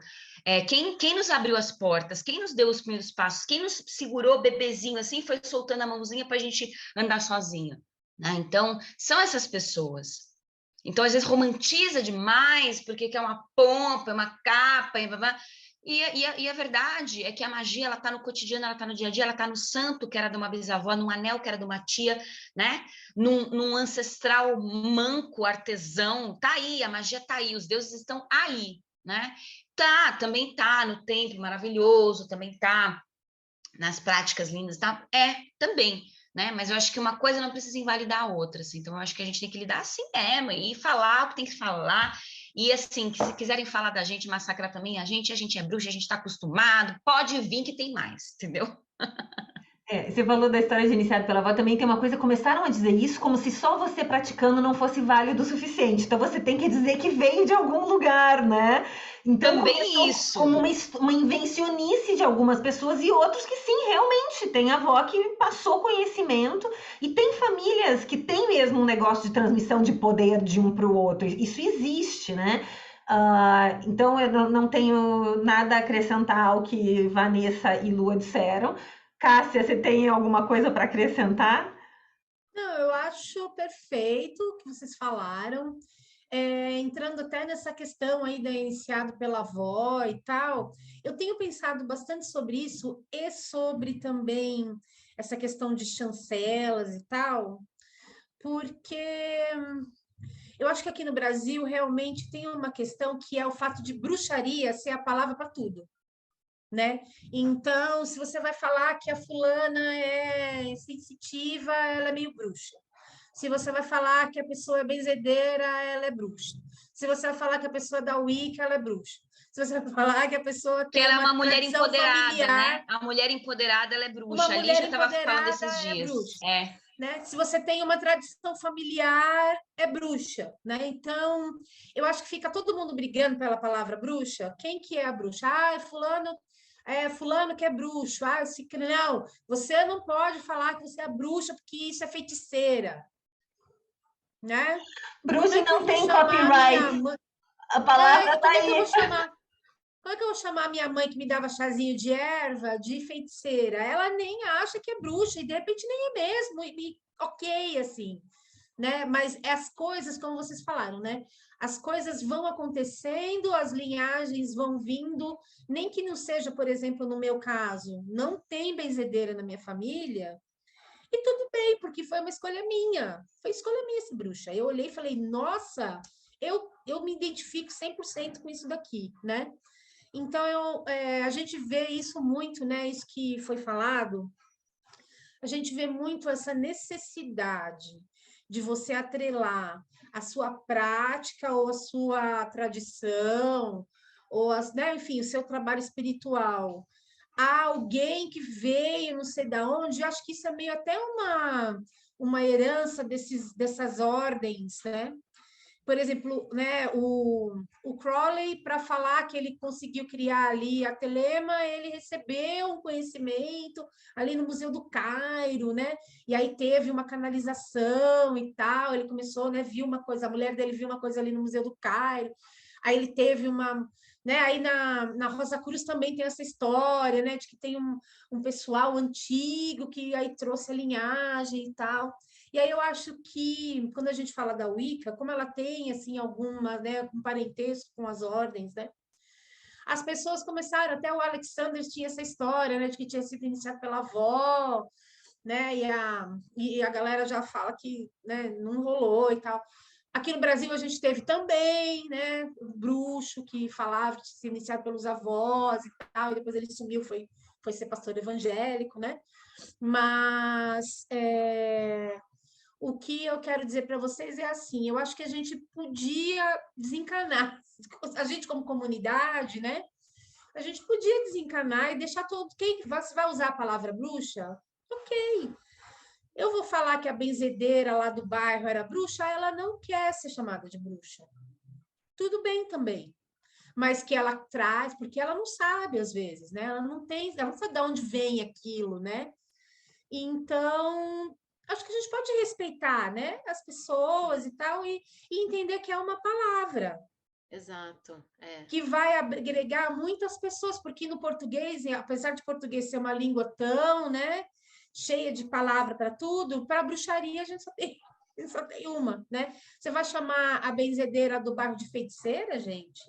quem nos abriu as portas, quem nos deu os primeiros passos, quem nos segurou bebezinho assim, foi soltando a mãozinha para a gente andar sozinho, né? Então, são essas pessoas. Então, às vezes, romantiza demais, porque quer uma pompa, uma capa, e a verdade é que a magia, ela está no cotidiano, ela está no dia a dia, ela está no santo, que era de uma bisavó, num anel, que era de uma tia, né? Num ancestral manco, artesão, tá aí, a magia tá aí, os deuses estão aí, né? Também tá no templo maravilhoso, também tá nas práticas lindas, tá? Também, né? Mas eu acho que uma coisa não precisa invalidar a outra, assim. Então eu acho que a gente tem que lidar assim mesmo e falar o que tem que falar. E assim, que se quiserem falar da gente, massacrar também a gente é bruxa, a gente tá acostumado, pode vir que tem mais, entendeu? Você falou da história de iniciado pela avó, também tem uma coisa, começaram a dizer isso como se só você praticando não fosse válido o suficiente. Então você tem que dizer que veio de algum lugar, né? Então Também começou isso. como uma invencionice de algumas pessoas e outros que sim, realmente, tem avó que passou conhecimento e tem famílias que têm mesmo um negócio de transmissão de poder de um para o outro. Isso existe, né? Então eu não tenho nada a acrescentar ao que Vanessa e Lua disseram. Cássia, você tem alguma coisa para acrescentar? Não, eu acho perfeito o que vocês falaram. Entrando até nessa questão aí da iniciado pela avó e tal, eu tenho pensado bastante sobre isso e sobre também essa questão de chancelas e tal, porque eu acho que aqui no Brasil realmente tem uma questão que é o fato de bruxaria ser a palavra para tudo, né? Então, se você vai falar que a fulana é sensitiva, ela é meio bruxa. Se você vai falar que a pessoa é benzedeira, ela é bruxa. Se você vai falar que a pessoa é da Wicca, ela é bruxa. Se você vai falar que a pessoa Que tem ela é uma uma mulher tradição empoderada, né? familiar, A mulher empoderada, ela é uma bruxa. A mulher Lígia estava falando empoderada esses é dias. bruxa. É. Né? Se você tem uma tradição familiar, é bruxa, né? Então, eu acho que fica todo mundo brigando pela palavra bruxa. Quem que é a bruxa? Fulano que é bruxo. Não, você não pode falar que você é bruxa porque isso é feiticeira, né? Como Bruxa é que eu não vou tem chamar a minha copyright. mãe? A palavra tá Como é que eu vou aí. chamar? Como é que eu vou chamar a minha mãe que me dava chazinho de erva de feiticeira? Ela nem acha que é bruxa e de repente nem é mesmo. Ok, assim, né? Mas as coisas, como vocês falaram, né? As coisas vão acontecendo, as linhagens vão vindo, nem que não seja, por exemplo, no meu caso, não tem benzedeira na minha família, e tudo bem, porque foi uma escolha minha. Foi escolha minha esse bruxa. Eu olhei e falei, nossa, eu me identifico 100% com isso daqui, né? Então, a gente vê isso muito, né? Isso que foi falado, a gente vê muito essa necessidade de você atrelar a sua prática ou a sua tradição, ou né, enfim, o seu trabalho espiritual a alguém que veio, não sei da onde. Eu acho que isso é meio até uma herança dessas ordens, né? Por exemplo, né, o Crowley, para falar que ele conseguiu criar ali a telema, ele recebeu um conhecimento ali no Museu do Cairo, né? E aí teve uma canalização e tal, ele começou, né, viu uma coisa, a mulher dele viu uma coisa ali no Museu do Cairo, aí ele teve uma... Né? Aí na Rosa Cruz também tem essa história, né, de que tem um pessoal antigo que aí trouxe a linhagem e tal. E aí eu acho que quando a gente fala da Wicca, como ela tem assim alguma, né, um parentesco com as ordens, né? As pessoas começaram, até o Alexander tinha essa história, né, de que tinha sido iniciado pela avó, né? E a galera já fala que, né, não rolou e tal. Aqui no Brasil a gente teve também, né, o bruxo que falava de ser iniciado pelos avós e tal, e depois ele sumiu, foi ser pastor evangélico, né? Mas o que eu quero dizer para vocês é assim, eu acho que a gente podia desencanar, a gente como comunidade, né? A gente podia desencanar e deixar todo... Quem vai usar a palavra bruxa? Ok. Eu vou falar que a benzedeira lá do bairro era bruxa, ela não quer ser chamada de bruxa. Tudo bem também. Mas que ela traz, porque ela não sabe às vezes, né? Ela não sabe de onde vem aquilo, né? Então, acho que a gente pode respeitar, né, as pessoas e tal, e entender que é uma palavra, Exato. Que vai agregar muitas pessoas, porque no português, apesar de português ser uma língua tão, né, cheia de palavra para tudo, para bruxaria a gente só tem uma, né? Você vai chamar a benzedeira do bairro de feiticeira, gente?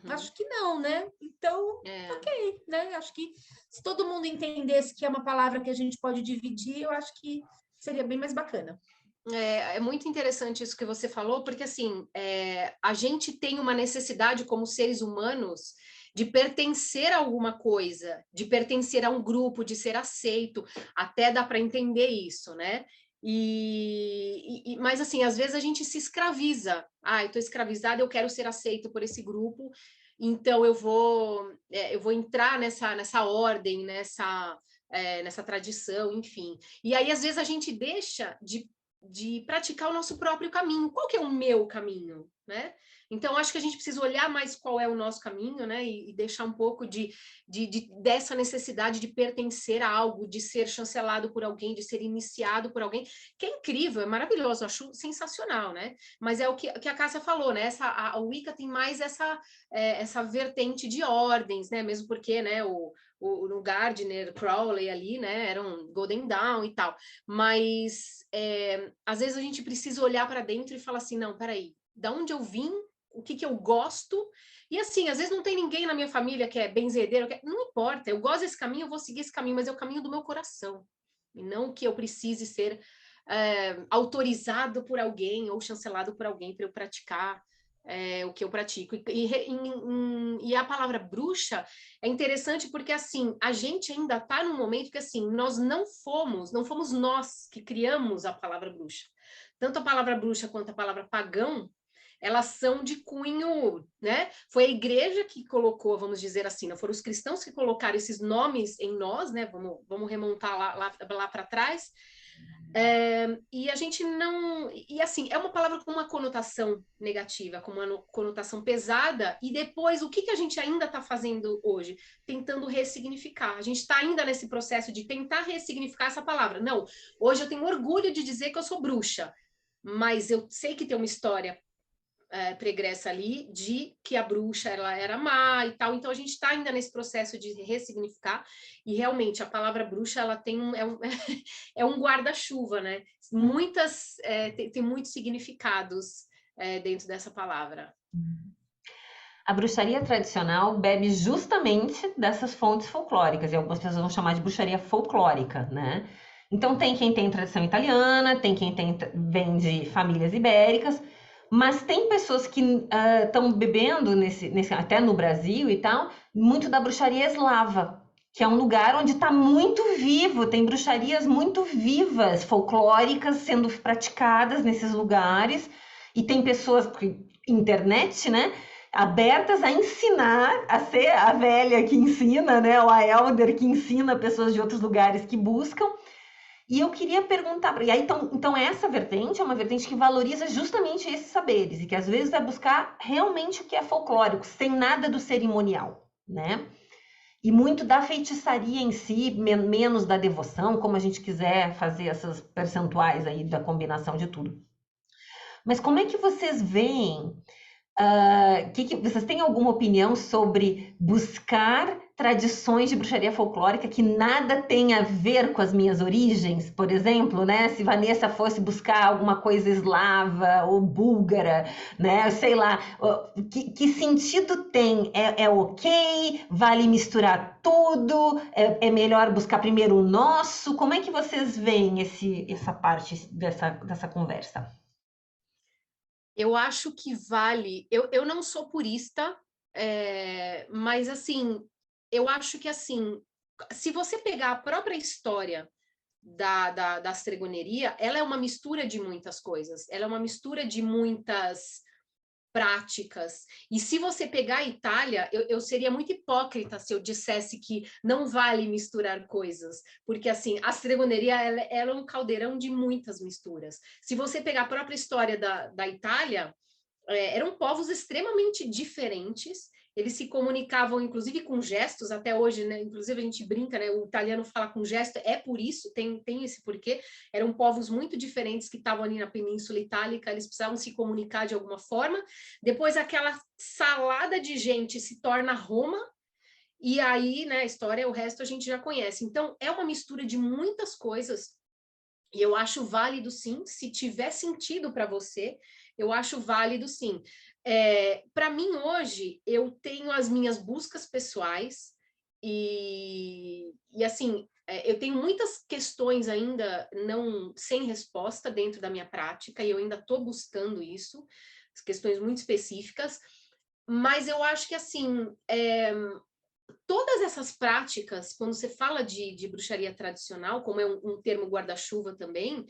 Acho que não, né? Então, ok, né? Acho que se todo mundo entendesse que é uma palavra que a gente pode dividir, eu acho que seria bem mais bacana. É muito interessante isso que você falou, porque assim, a gente tem uma necessidade como seres humanos de pertencer a alguma coisa, de pertencer a um grupo, de ser aceito, até dá para entender isso, né? Mas assim, às vezes a gente se escraviza. Ah, eu estou escravizada, eu quero ser aceito por esse grupo, então eu vou entrar nessa ordem, nessa tradição, enfim. E aí, às vezes, a gente deixa de praticar o nosso próprio caminho. Qual que é o meu caminho, né? Então, acho que a gente precisa olhar mais qual é o nosso caminho, né? E deixar um pouco dessa necessidade de pertencer a algo, de ser chancelado por alguém, de ser iniciado por alguém, que é incrível, é maravilhoso, acho sensacional, né? Mas é o que a Cássia falou, né? A Wicca tem mais essa vertente de ordens, né? Mesmo porque, né, o Gardner, Crowley ali, né, eram Golden Dawn e tal, mas às vezes a gente precisa olhar para dentro e falar assim, não, peraí, da onde eu vim, o que eu gosto, e assim, às vezes não tem ninguém na minha família que é benzedeiro, não importa, eu gosto desse caminho, eu vou seguir esse caminho, mas é o caminho do meu coração, e não que eu precise ser autorizado por alguém ou chancelado por alguém para eu praticar o que eu pratico. E a palavra bruxa é interessante porque, assim, a gente ainda está num momento que, assim, nós não fomos nós que criamos a palavra bruxa. Tanto a palavra bruxa quanto a palavra pagão, elas são de cunho, né? Foi a igreja que colocou, vamos dizer assim, não foram os cristãos que colocaram esses nomes em nós, né? Vamos remontar lá para trás. E a gente não. E assim, é uma palavra com uma conotação negativa, com uma conotação pesada, e depois o que a gente ainda está fazendo hoje? Tentando ressignificar. A gente está ainda nesse processo de tentar ressignificar essa palavra. Não, hoje eu tenho orgulho de dizer que eu sou bruxa, mas eu sei que tem uma história pregressa ali de que a bruxa ela era má e tal, então a gente está ainda nesse processo de ressignificar, e realmente a palavra bruxa ela tem é um guarda-chuva, né? Tem muitos significados dentro dessa palavra. A bruxaria tradicional bebe justamente dessas fontes folclóricas, e algumas pessoas vão chamar de bruxaria folclórica, né? Então tem quem tem tradição italiana, tem quem vem de famílias ibéricas, mas tem pessoas que estão bebendo até no Brasil e tal, muito da bruxaria eslava, que é um lugar onde está muito vivo, tem bruxarias muito vivas, folclóricas, sendo praticadas nesses lugares, e tem pessoas, internet, né, abertas a ensinar, a ser a velha que ensina, né, ou a elder que ensina pessoas de outros lugares que buscam. E eu queria perguntar, e aí, então essa vertente é uma vertente que valoriza justamente esses saberes, e que às vezes vai buscar realmente o que é folclórico, sem nada do cerimonial, né? E muito da feitiçaria em si, menos da devoção, como a gente quiser fazer essas percentuais aí da combinação de tudo. Mas como é que vocês veem, vocês têm alguma opinião sobre buscar tradições de bruxaria folclórica que nada tem a ver com as minhas origens? Por exemplo, né, se Vanessa fosse buscar alguma coisa eslava ou búlgara, né, sei lá, que sentido tem? É ok? Vale misturar tudo? É melhor buscar primeiro o nosso? Como é que vocês veem essa parte dessa conversa? Eu acho que vale. Eu não sou purista, mas assim, eu acho que assim, se você pegar a própria história da astregoneria, ela é uma mistura de muitas coisas, ela é uma mistura de muitas práticas. E se você pegar a Itália, eu seria muito hipócrita se eu dissesse que não vale misturar coisas, porque assim, a stregoneria ela é um caldeirão de muitas misturas. Se você pegar a própria história da Itália, eram povos extremamente diferentes eles se comunicavam, inclusive, com gestos, até hoje, né? Inclusive, a gente brinca, né? O italiano fala com gesto, é por isso, tem esse porquê. Eram povos muito diferentes que estavam ali na Península Itálica, eles precisavam se comunicar de alguma forma. Depois, aquela salada de gente se torna Roma, e aí, né, a história, o resto a gente já conhece. Então, é uma mistura de muitas coisas, e eu acho válido, sim, se tiver sentido para você, eu acho válido, sim. Para mim, hoje, eu tenho as minhas buscas pessoais e assim, eu tenho muitas questões ainda não sem resposta dentro da minha prática, e eu ainda estou buscando isso, questões muito específicas, mas eu acho que, assim, todas essas práticas, quando você fala de bruxaria tradicional, como é um termo guarda-chuva também,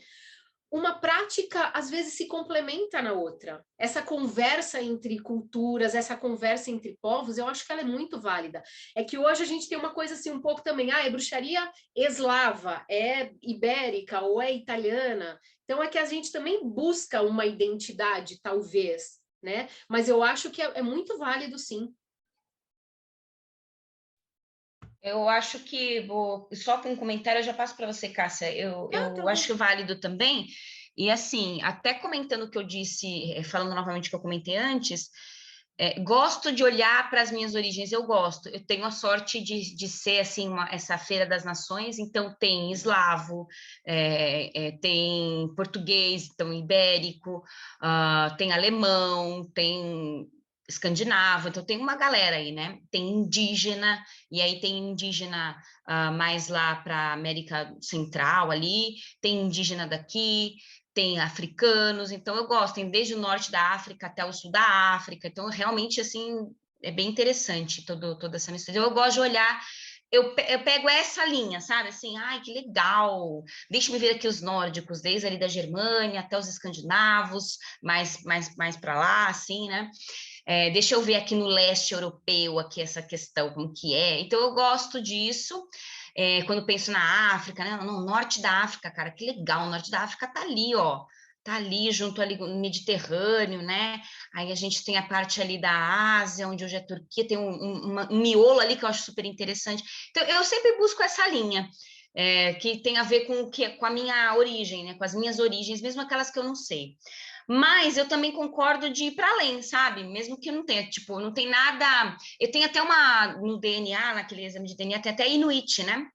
uma prática às vezes se complementa na outra. Essa conversa entre culturas, essa conversa entre povos, eu acho que ela é muito válida. É que hoje a gente tem uma coisa assim um pouco também, é bruxaria eslava, é ibérica ou é italiana. Então é que a gente também busca uma identidade, talvez, né? Mas eu acho que é muito válido, sim. Eu acho que, só com um comentário, eu já passo para você, Cássia. Eu acho válido também. E assim, até comentando o que eu disse, falando novamente o que eu comentei antes, gosto de olhar para as minhas origens, eu gosto. Eu tenho a sorte de ser assim, essa Feira das Nações, então tem eslavo, tem português, então ibérico, tem alemão, tem escandinavo, então tem uma galera aí, né? Tem indígena, e aí tem indígena mais lá para América Central ali, tem indígena daqui, tem africanos, então eu gosto, tem desde o norte da África até o sul da África, então realmente, assim, é bem interessante toda essa mistura. Eu gosto de olhar, eu pego essa linha, sabe, assim, ai, que legal, deixa eu ver aqui os nórdicos, desde ali da Germânia até os escandinavos, mais para lá, assim, né, deixa eu ver aqui no leste europeu, aqui essa questão, como que é, então eu gosto disso. Quando penso na África, né? No norte da África, cara, que legal, o norte da África tá ali, ó, tá ali junto ali no Mediterrâneo, né? Aí a gente tem a parte ali da Ásia, onde hoje é Turquia, tem um miolo ali que eu acho super interessante. Então, eu sempre busco essa linha, que tem a ver com a minha origem, né? Com as minhas origens, mesmo aquelas que eu não sei. Mas eu também concordo de ir para além, sabe? Mesmo que eu não tenha, tipo, não tem nada. Eu tenho até no DNA, naquele exame de DNA, tem até Inuit, né?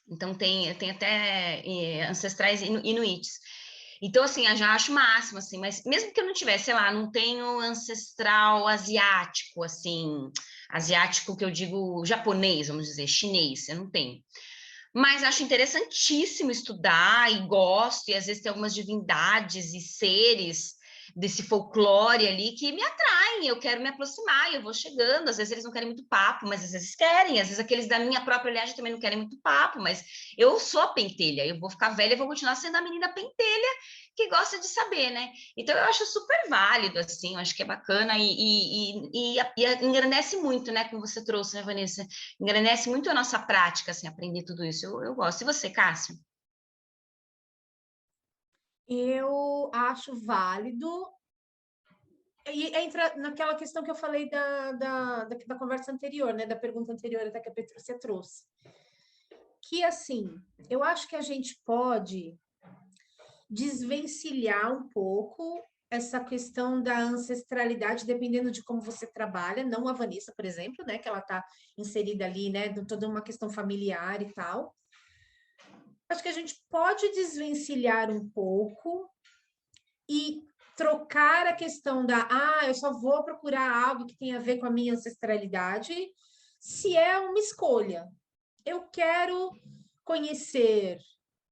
Então tem até ancestrais inuits. Então, assim, eu já acho máximo, assim, mas mesmo que eu não tivesse, sei lá, não tenho ancestral asiático, assim, asiático que eu digo japonês, vamos dizer, chinês, eu não tenho. Mas acho interessantíssimo estudar e gosto, e às vezes tem algumas divindades e seres desse folclore ali que me atraem, eu quero me aproximar, e eu vou chegando, às vezes eles não querem muito papo, mas às vezes querem, às vezes aqueles da minha própria linhagem também não querem muito papo, mas eu sou a pentelha, eu vou ficar velha e vou continuar sendo a menina pentelha que gosta de saber, né? Então eu acho super válido, assim, eu acho que é bacana e engrandece muito, né, como você trouxe, né, Vanessa? Engrandece muito a nossa prática, assim, aprender tudo isso, eu gosto. E você, Cássio? Eu acho válido. E entra naquela questão que eu falei da conversa anterior, né? Da pergunta anterior até que a Petrúcia trouxe. Que, assim, eu acho que a gente pode desvencilhar um pouco essa questão da ancestralidade, dependendo de como você trabalha, não a Vanessa, por exemplo, né? Que ela está inserida ali, né? Toda uma questão familiar e tal. Acho que a gente pode desvencilhar um pouco e trocar a questão eu só vou procurar algo que tenha a ver com a minha ancestralidade, se é uma escolha. Eu quero conhecer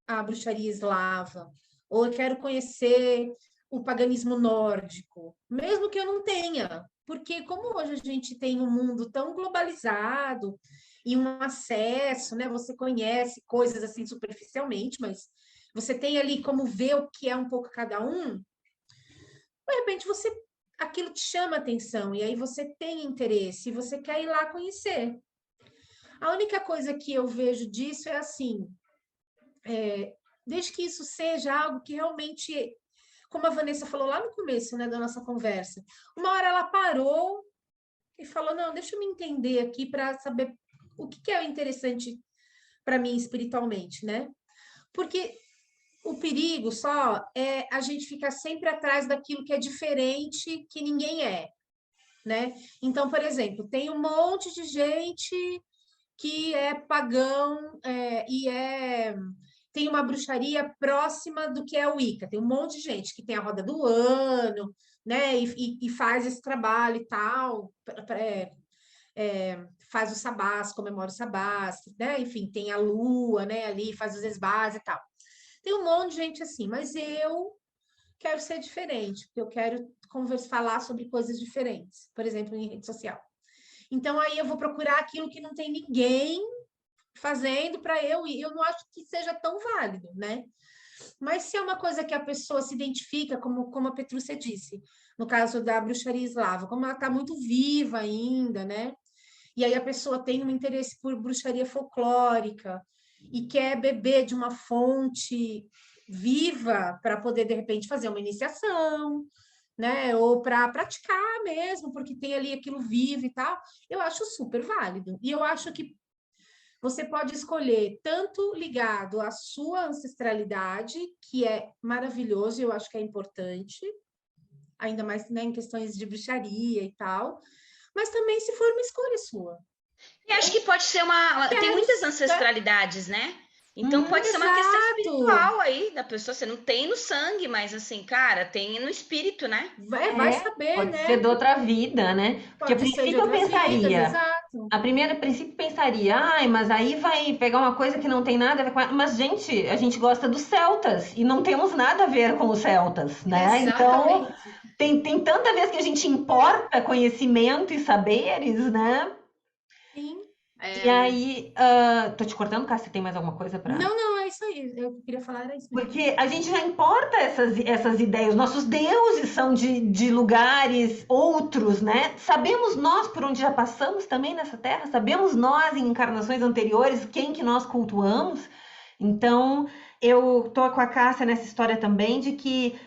a bruxaria eslava, ou eu quero conhecer o paganismo nórdico, mesmo que eu não tenha, porque como hoje a gente tem um mundo tão globalizado e um acesso, né? Você conhece coisas assim superficialmente, mas você tem ali como ver o que é um pouco cada um. De repente aquilo te chama atenção e aí você tem interesse e você quer ir lá conhecer. A única coisa que eu vejo disso é assim, desde que isso seja algo que realmente, como a Vanessa falou lá no começo, né, da nossa conversa, uma hora ela parou e falou, não, deixa eu me entender aqui para saber o que é interessante para mim espiritualmente, né? Porque o perigo só é a gente ficar sempre atrás daquilo que é diferente, que ninguém é, né? Então, por exemplo, tem um monte de gente que é pagão tem uma bruxaria próxima do que é o Wicca. Tem um monte de gente que tem a roda do ano, né? E faz esse trabalho e tal, faz o sabás, comemora o sabás, né? Enfim, tem a lua, né? Ali faz os esbás e tal. Tem um monte de gente assim, mas eu quero ser diferente, porque eu quero falar sobre coisas diferentes, por exemplo, em rede social. Então, aí eu vou procurar aquilo que não tem ninguém fazendo para eu ir. Eu não acho que seja tão válido, né? Mas se é uma coisa que a pessoa se identifica, como a Petrúcia disse, no caso da bruxaria eslava, como ela está muito viva ainda, né? E aí a pessoa tem um interesse por bruxaria folclórica e quer beber de uma fonte viva para poder, de repente, fazer uma iniciação, né? Ou para praticar mesmo, porque tem ali aquilo vivo e tal, eu acho super válido. E eu acho que você pode escolher tanto ligado à sua ancestralidade, que é maravilhoso, eu acho que é importante, ainda mais, né, em questões de bruxaria e tal, mas também se for uma escolha sua. E acho que pode ser tem muitas ancestralidades, né? Então pode ser uma questão Exato. espiritual aí da pessoa. Você não tem no sangue, mas assim, cara, tem no espírito, né? Vai saber, pode né? ser de outra vida, né? Porque a Pode ser de princípio eu outras vidas, pensaria, exato. a princípio pensaria, ai, mas aí vai pegar uma coisa que não tem nada a ver com ela. Mas, gente, a gente gosta dos celtas e não temos nada a ver com os celtas, né? Então, Exatamente. tem tanta vez que a gente importa conhecimento e saberes, né? Sim. E aí, tô te cortando, Cássia, tem mais alguma coisa para... Não, é isso aí. Eu queria falar era isso mesmo. Porque a gente já importa essas ideias. Nossos deuses são de lugares outros, né? Sabemos nós por onde já passamos também nessa terra? Sabemos nós, em encarnações anteriores, quem que nós cultuamos? Então, eu tô com a Cássia nessa história também de que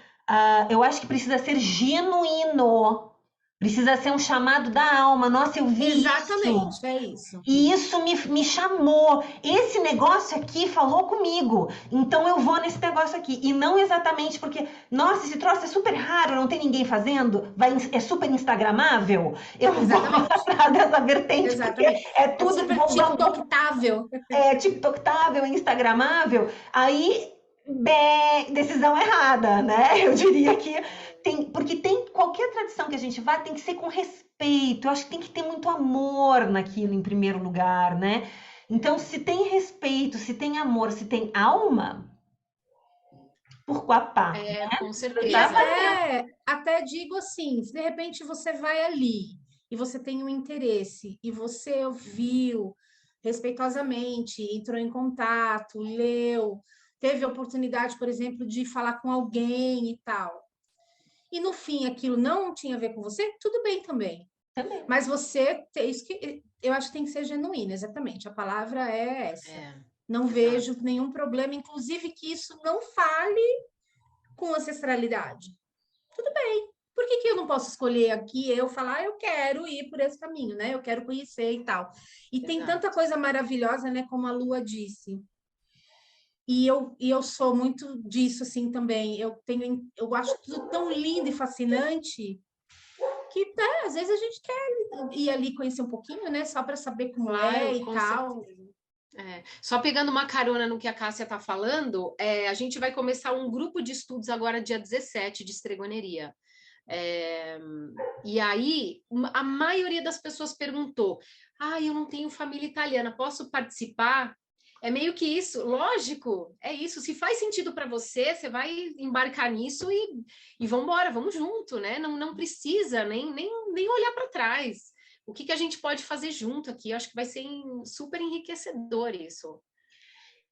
eu acho que precisa ser genuíno. Precisa ser um chamado da alma. Nossa, eu vi isso. Exatamente, é isso. E isso me chamou. Esse negócio aqui falou comigo. Então eu vou nesse negócio aqui. E não exatamente porque, nossa, esse troço é super raro, não tem ninguém fazendo, é super instagramável. Eu vou atrás dessa vertente, Exatamente. porque é tudo... super tiktoktável. É tiktoktável, instagramável. Aí, decisão errada, né? Eu diria que... porque qualquer tradição que a gente vá tem que ser com respeito. Eu acho que tem que ter muito amor naquilo em primeiro lugar, né? Então, se tem respeito, se tem amor, se tem alma, pourquoi pas? Né? Com E certeza. até digo assim, se de repente você vai ali e você tem um interesse e você ouviu respeitosamente, entrou em contato, leu, teve a oportunidade, por exemplo, de falar com alguém e tal, e no fim aquilo não tinha a ver com você, tudo bem também. Mas isso que eu acho que tem que ser genuíno, exatamente. A palavra é essa. Não vejo nenhum problema, inclusive que isso não fale com ancestralidade. Tudo bem. Por que eu não posso escolher aqui, eu falar, eu quero ir por esse caminho, né? Eu quero conhecer e tal. E tem tanta coisa maravilhosa, né? Como a Lua disse. E eu sou muito disso, assim, também. Eu acho tudo tão lindo e fascinante que, às vezes, a gente quer ir ali conhecer um pouquinho, né? Só para saber como é e tal. Só pegando uma carona no que a Cássia está falando, a gente vai começar um grupo de estudos agora, dia 17, de estregoneria. E aí, a maioria das pessoas perguntou, eu não tenho família italiana, posso participar? É meio que isso, lógico, é isso. Se faz sentido para você, você vai embarcar nisso e vamos embora, vamos junto, né? Não precisa nem olhar para trás. O que a gente pode fazer junto aqui? Eu acho que vai ser super enriquecedor isso.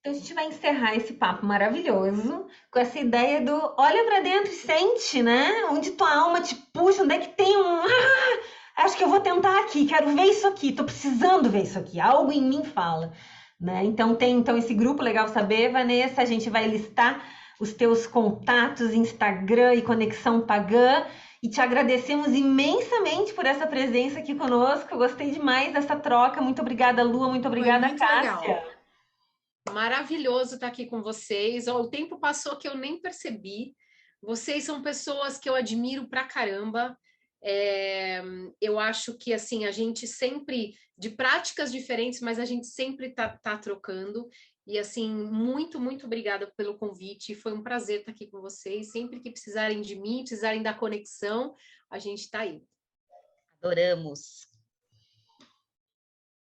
Então a gente vai encerrar esse papo maravilhoso com essa ideia do olha para dentro e sente, né? Onde tua alma te puxa, onde é que tem acho que eu vou tentar aqui, quero ver isso aqui, tô precisando ver isso aqui, algo em mim fala. Né? Então tem esse grupo, legal saber, Vanessa, a gente vai listar os teus contatos, Instagram e Conexão Pagã, e te agradecemos imensamente por essa presença aqui conosco. Eu gostei demais dessa troca. Muito obrigada, Lua. Muito obrigada, muito Cássia. legal. Maravilhoso estar aqui com vocês. Ó, o tempo passou que eu nem percebi. Vocês são pessoas que eu admiro pra caramba. Eu acho que assim a gente sempre de práticas diferentes, mas a gente sempre tá trocando. E assim, muito obrigada pelo convite. Foi um prazer estar aqui com vocês. Sempre que precisarem de mim, precisarem da conexão, a gente está aí. Adoramos.